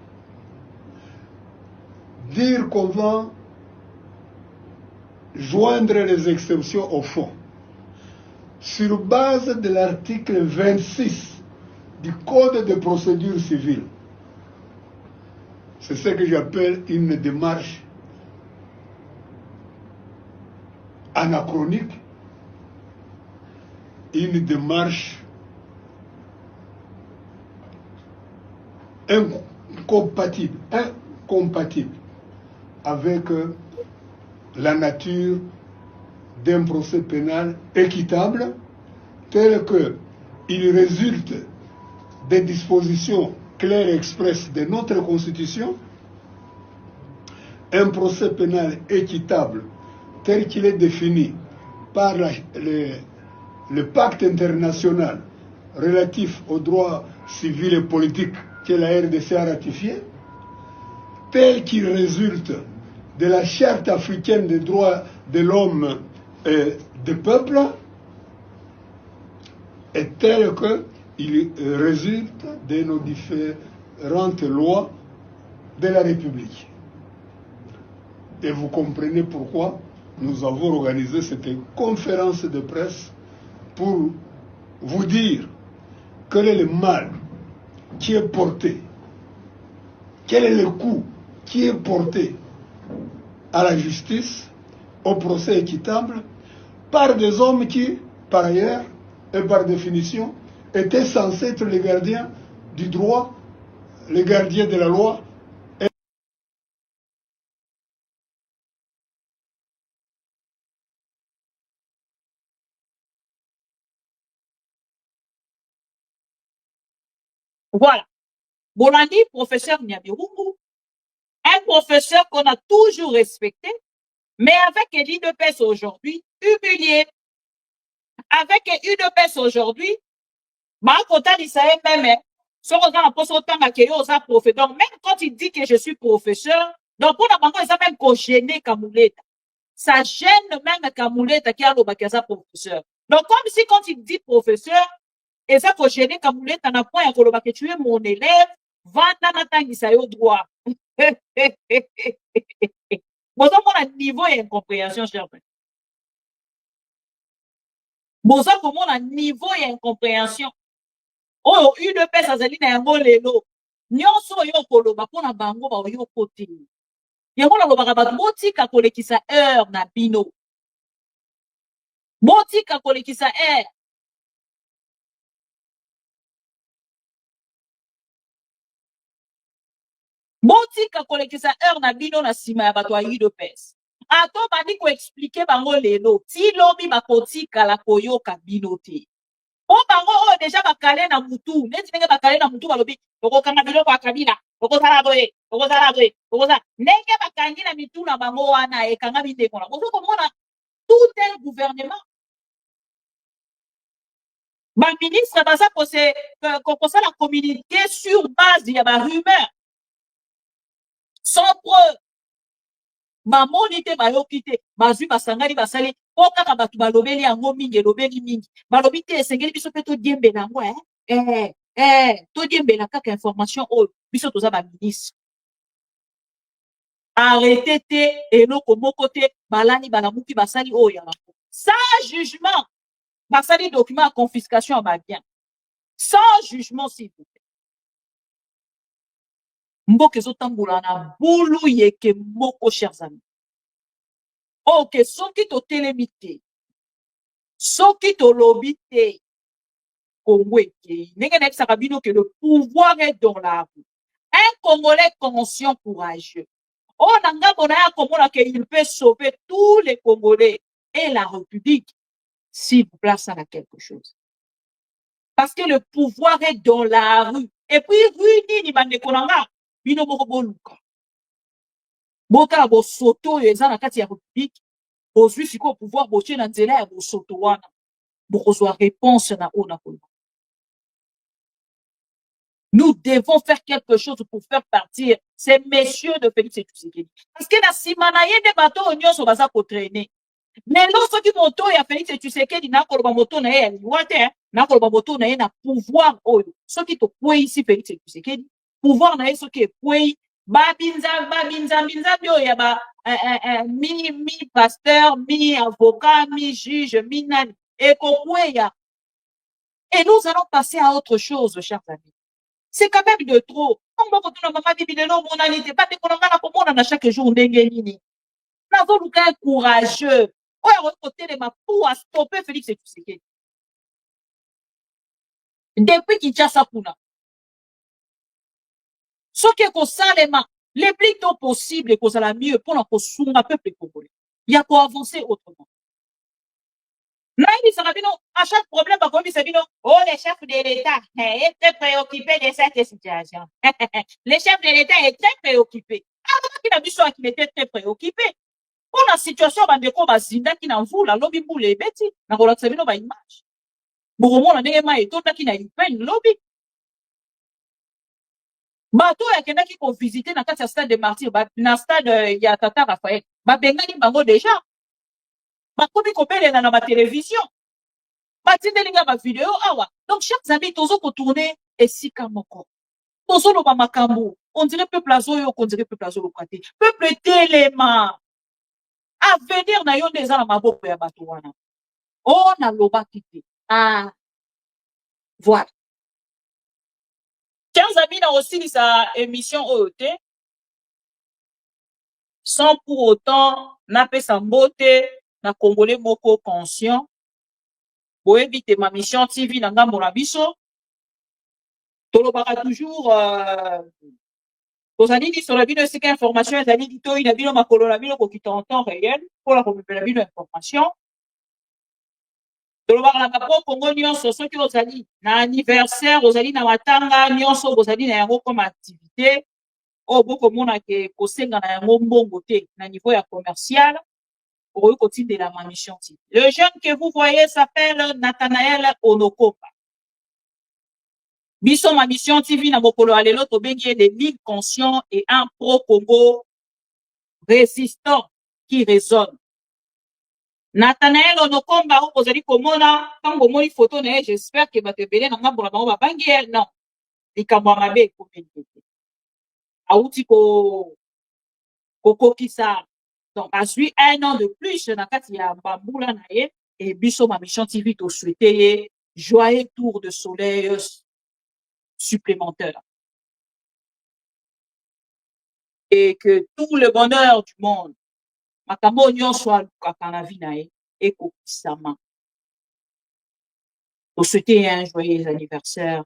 Dire qu'on va joindre les exceptions au fond sur base de l'article 26 du Code de procédure civile, c'est ce que j'appelle une démarche anachronique une démarche incompatible avec la nature d'un procès pénal équitable tel qu'il résulte des dispositions claires et expresses de notre Constitution. Un procès pénal équitable tel qu'il est défini par le pacte international relatif aux droits civils et politiques que la RDC a ratifié, tel qu'il résulte de la Charte africaine des droits de l'homme et des peuples, et tel qu'il résulte de nos différentes lois de la République. Et vous comprenez pourquoi nous avons organisé cette conférence de presse pour vous dire quel est le mal qui est porté, quel est le coût qui est porté à la justice, au procès équitable, par des hommes qui, par ailleurs, et par définition, étaient censés être les gardiens du droit, les gardiens de la loi. Voilà. Bolandi, professeur Nyabirungu, un professeur qu'on a toujours respecté, mais avec l'UDPS aujourd'hui, humilié. Avec l'UDPS aujourd'hui, donc même quand il dit que je suis professeur, donc pour la banque, ça même qu'on gêné Kamouleta. Ça gêne même Kamouleta qui a le professeur. Donc comme si quand il dit professeur, et ça faut gêner Kamouleta n'a point que tu es mon élève, vanda natangisa yo droit. Bon, donc on a niveau et incompréhension, cher frère. Bon, ça comment on a niveau et incompréhension. Oh, UDPS azali na yango lelo. Nyonso yo koloba pona bango ba yo kote. Yango na lobaka ba botika kolekisa heure na bino. Botika kolekisa heure. Botika kolekisa heure na bino na sima ya bato ya UDPS. Ato bandi ko expliquer bango lelo. Ti lobi bakotika la koyoka bino te. O bango o déjà bakale na mutu, neti nenge bakale na mutu balobi, okokanga biloko ya Kabila, okozala boye, ndenge bakangi na mitu na bango wana ekanga bindeko na. Ozo komona tout un gouvernement. Ba ministre baza kosala communiquer sur base ya ba rumeur. Sans preuve. Bamoni te bayoki te, bazwi basangani basali, po kaka batu balobeli yango mingi, elobeli mingi. Balobi te esengeli biso pe to diembela yango, to diembela kaka information oyo, biso toza ba ministre. Arrêtez te, eloko moko te, balani balamuki basali oyo ya bango. Sans jugement, basali document à confiscation à ba bien. Sans jugement, s'il vous plaît. Mboke ezotambola na bulu yeke moko, chers amis. Ok, soki to telemite, soki to lobite, que le pouvoir est dans la rue. Un Congolais conscient, courageux. Oh, il peut sauver tous les Congolais et la République s'il vous place à quelque chose. Parce que le pouvoir est dans la rue. Et puis, rue ni bande konanga, bino moko boluka. Boka bo soto eza na kati ya République, bozwi siko pouvoir botie na nzela ya bo soto wana. Bokozwa réponse na ona kolba. Nous devons faire quelque chose pour faire partir ces messieurs de Félix Tshisekedi. Parce que na simana yende bato nyonso baza ko traîner. Mais lorsque moto ya Félix Tshisekedi na koloba moto na ye liwate, na koloba moto na ye na pouvoir oyo. Soki to kwei ici Félix Tshisekedi, pouvoir na ye soki kwei babinza bio ya ba mi pasteur, mi avocat, mi juge, mi nani et kokweya. Et nous allons passer à autre chose, chers amis. C'est quand même de trop. On va continuer à faire des mon année, pas de qu'on a chaque jour n'engagini. Nous avons le cas courageux. On va côté de ma pour stopper Félix Tshisekedi. Depuis Kinshasa kuna. Ce qui est salema, les plus tôt possible que ça la mieux pour la konsunga peuple congolais. Il y a quoi avancer autrement. À chaque problème, oh, les chefs de l'État est très préoccupé de cette situation. Les chefs de l'État est très préoccupé. Alors qu'il a vu ça qu'il était très préoccupé. Pour la situation, bandeko bazinda qui n'en voulait, lobby boule beti, na relaxa bino ba image. Bouromon na ndenge ma etota qui na Ukraine lobby. Bato ya kendaki ko visiter na kati ya stade de Martyr, na stade ya Tata Raphaël. Ba bengani bango déjà. Bakomi kobelela na ma télévision. Batindelinga ba vidéo awa. Donc chers amis, tozo ko tourner esika moko. Tozo lo ba makambo. On dirait peuple azoyo, on dirait peuple azoyo kate. Peuple téléma. Avenir na yo ndeza na maboko ya bato wana. On a loba kite. Ah. Voilà. Chers amis, dans aussi sa émission OET, sans pour autant nape sa beauté, na Congolais moko conscient. Boebite ma mission TV na ngambo na biso. Tolobaka toujours tozali di sur la bino sika information ezali di to ina bino makolo na bino kokita en temps réel pour la komepela bino information. Tolobaka na bapo Congo nyonso soki ozali na anniversaire ozali na matanga nyonso ozali na yango comme activité o boko mona ke kosenga na yango mbongo te na niveau ya commercial pour continuer la ma mission. Le jeune que vous voyez s'appelle Nathanaël Onokopa. Biso ma mission TV na bokolo alelo to bengi les 1000 conscients et un pro-Congo résistant qui résonne. Nathanaël Onokomba ozali komona tango moni photo na j'espère que bato ebele na ngambo na bango babangi elle non. Likambo mabe komende. Auti ko kokokisa. Donc, a suivi 1 an de plus, na kati ya bambula na ye, et biso ma mission TV to souhaiter joyeux tour de soleil supplémentaire. Et que tout le bonheur du monde, makambo nyonso alukaka na vie na ye, ekokisama. To souhaiter un joyeux anniversaire,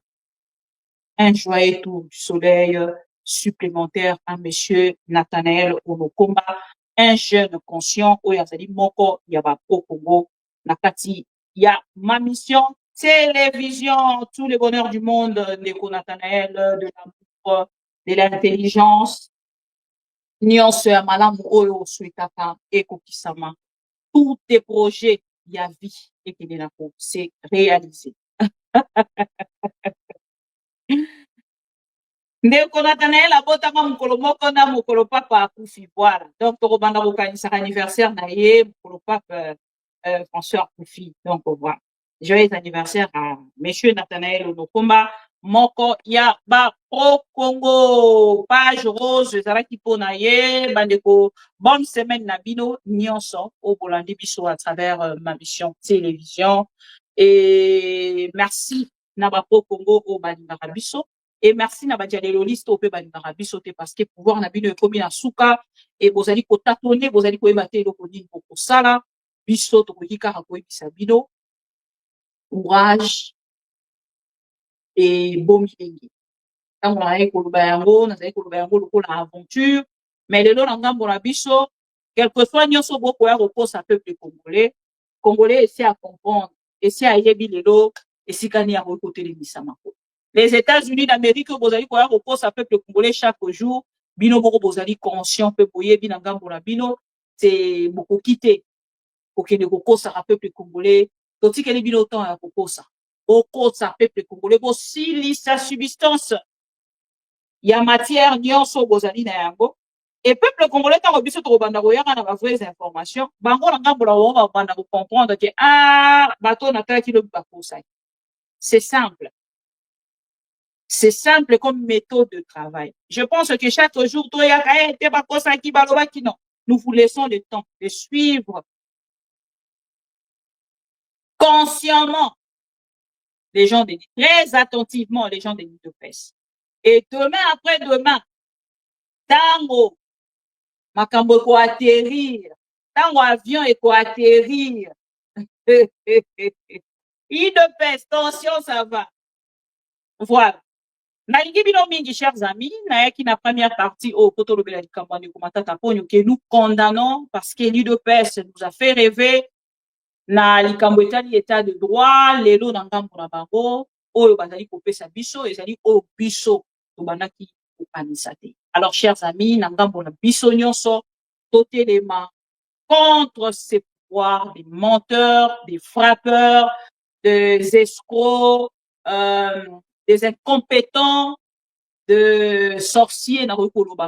un joyeux tour du soleil supplémentaire à monsieur Nathanaël Onokomba, un jeune conscient oyo azali moko ya ba Congo na kati ya ma mission télévision, tout le bonheur du monde, Neko Nathanaël, de l'amour, de l'intelligence, nyonso ya malamu oyo suitaka ekokisama. Tous tes projets ya vie ekende na ko c'est réalisé. Ndeko Nathanaël abotama mokolo moko na mokolo papa akufi voilà. Donc tokobanda kokanisa anniversaire na ye mokolo papa François akufi. Donc voilà. Joyeux anniversaire à monsieur Nathanaël Onokomba moko ya ba pro Congo page rose ezalaki pona ye bandeko bonne semaine na bino nyonso o bolandi biso à travers ma mission télévision et merci na ba pro Congo o balingaka biso. Et merci na badialelo liste au pe balingaka biso te parce que pouvoir na bino ekomi na suka et bozali kotatone bozali koyeba te eloko nini bokosala biso tokoki kaka koyebisa bino courage et bon milenge. Ntango nazali koloba yango lokola aventure mais lelo na ngambo na biso quelque soit nyonso bokoya kokosa peuple congolais essaie à comprendre essaie à yebi lelo esikani ya kotelemisa makolo. Les États-Unis d'Amérique, bozali koya kokosa peuple congolais chaque jour, bino moko bozali conscient pe boye bina ngambo na bino, c'est beaucoup quitté. Okende kokosa ka peuple congolais, totikeli bino temps ya kokosa. Okosa peuple congolais bo silisa substance. Ya matière nyonso bozali na yango. Et peuple congolais tango biso to banda koyaka na ba vraies informations, bango na ngambo na wona banda ko comprendre que bato na taki lo bakosa. C'est simple. C'est simple comme méthode de travail. Je pense que chaque jour, nous vous laissons le temps de suivre consciemment les gens de très attentivement les gens de l'île de presse. Et demain, après-demain, tango, makambo ko atterrir, tango avion et ko atterrir. Île de presse, tension, ça va. Voilà. Nalingi bino mingi, chers amis, naeki na première partie au poto lobela di kambani kumatata ponyo que nous condamnons parce que l'UDPS nous a fait rêver na likambo etali état de droit lelo na ngambo na bango oyo bazali kopesa biso ezali oyo biso tobandaki kokanisa te. Alors chers amis, na ngambo na biso nyonso totelema contre ces pouvoirs des menteurs, des frappeurs, des escrocs, des incompétents, de sorciers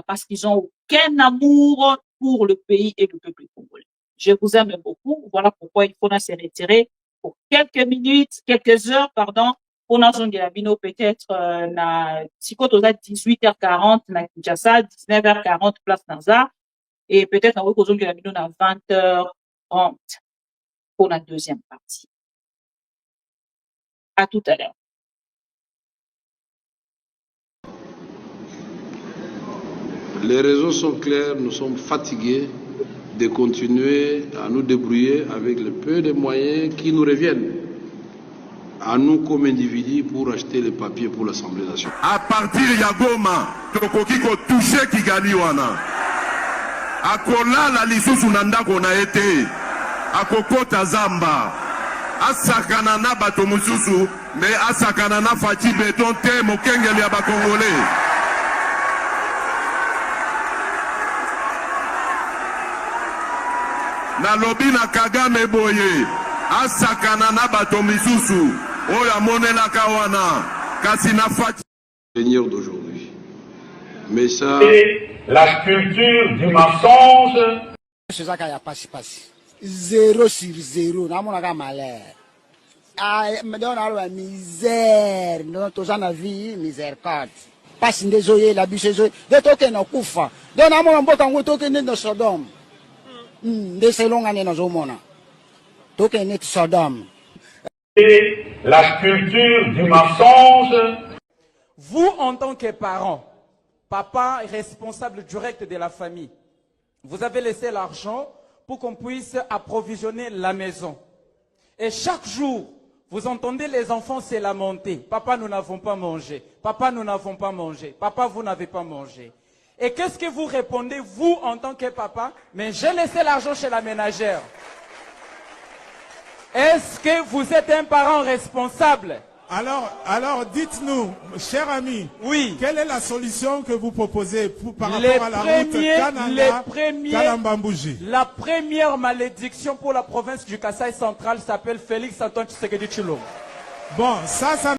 parce qu'ils ont aucun amour pour le pays et le peuple congolais. Je vous aime beaucoup. Voilà pourquoi il faut se retirer pour quelques minutes, quelques heures, pardon, pour nous bino peut-être na sikoto 18h40 na Kinshasa, 19h40 place Naza et peut-être na bino na 20h30 pour la deuxième partie. À tout à l'heure. Les raisons sont claires, nous sommes fatigués de continuer à nous débrouiller avec le peu de moyens qui nous reviennent à nous comme individus pour acheter les papiers pour l'Assemblée nationale. À partir de Goma, tokoki ko toucher Kigali wana. Akola la lisusu nanda kona ete. Akokota Zamba. Asakana na bato mususu, mais asakana na fachi beton te mokengeli ya bakongolais. Na lobi na Kagame boye asakana na bato misusu oya monela kawana kasi na fati Seigneur d'aujourd'hui. Mais ça la culture du mensonge. C'est ça qu'il y a passe. 0 sur 0 na mona ka malheur. Ah me donne la misère, non to na vie miséricorde. Passe ndezoye la bisezo de toke na kufa. Don na mona mboka ngo toke ne no Sodome. La culture du mensonge. Vous, en tant que parents, papa est responsable direct de la famille. Vous avez laissé l'argent pour qu'on puisse approvisionner la maison. Et chaque jour, vous entendez les enfants se lamenter. Papa, nous n'avons pas mangé. Papa, nous n'avons pas mangé. Papa, vous n'avez pas mangé. Et qu'est-ce que vous répondez, vous, en tant que papa? Mais j'ai laissé l'argent chez la ménagère. Est-ce que vous êtes un parent responsable? Alors dites-nous, cher ami, oui. Quelle est la solution que vous proposez par rapport à la route Kananga-Kalambambouji? La première malédiction pour la province du Kasaï central s'appelle Félix Antoine Tshisekedi Tshilombo. Bon, ça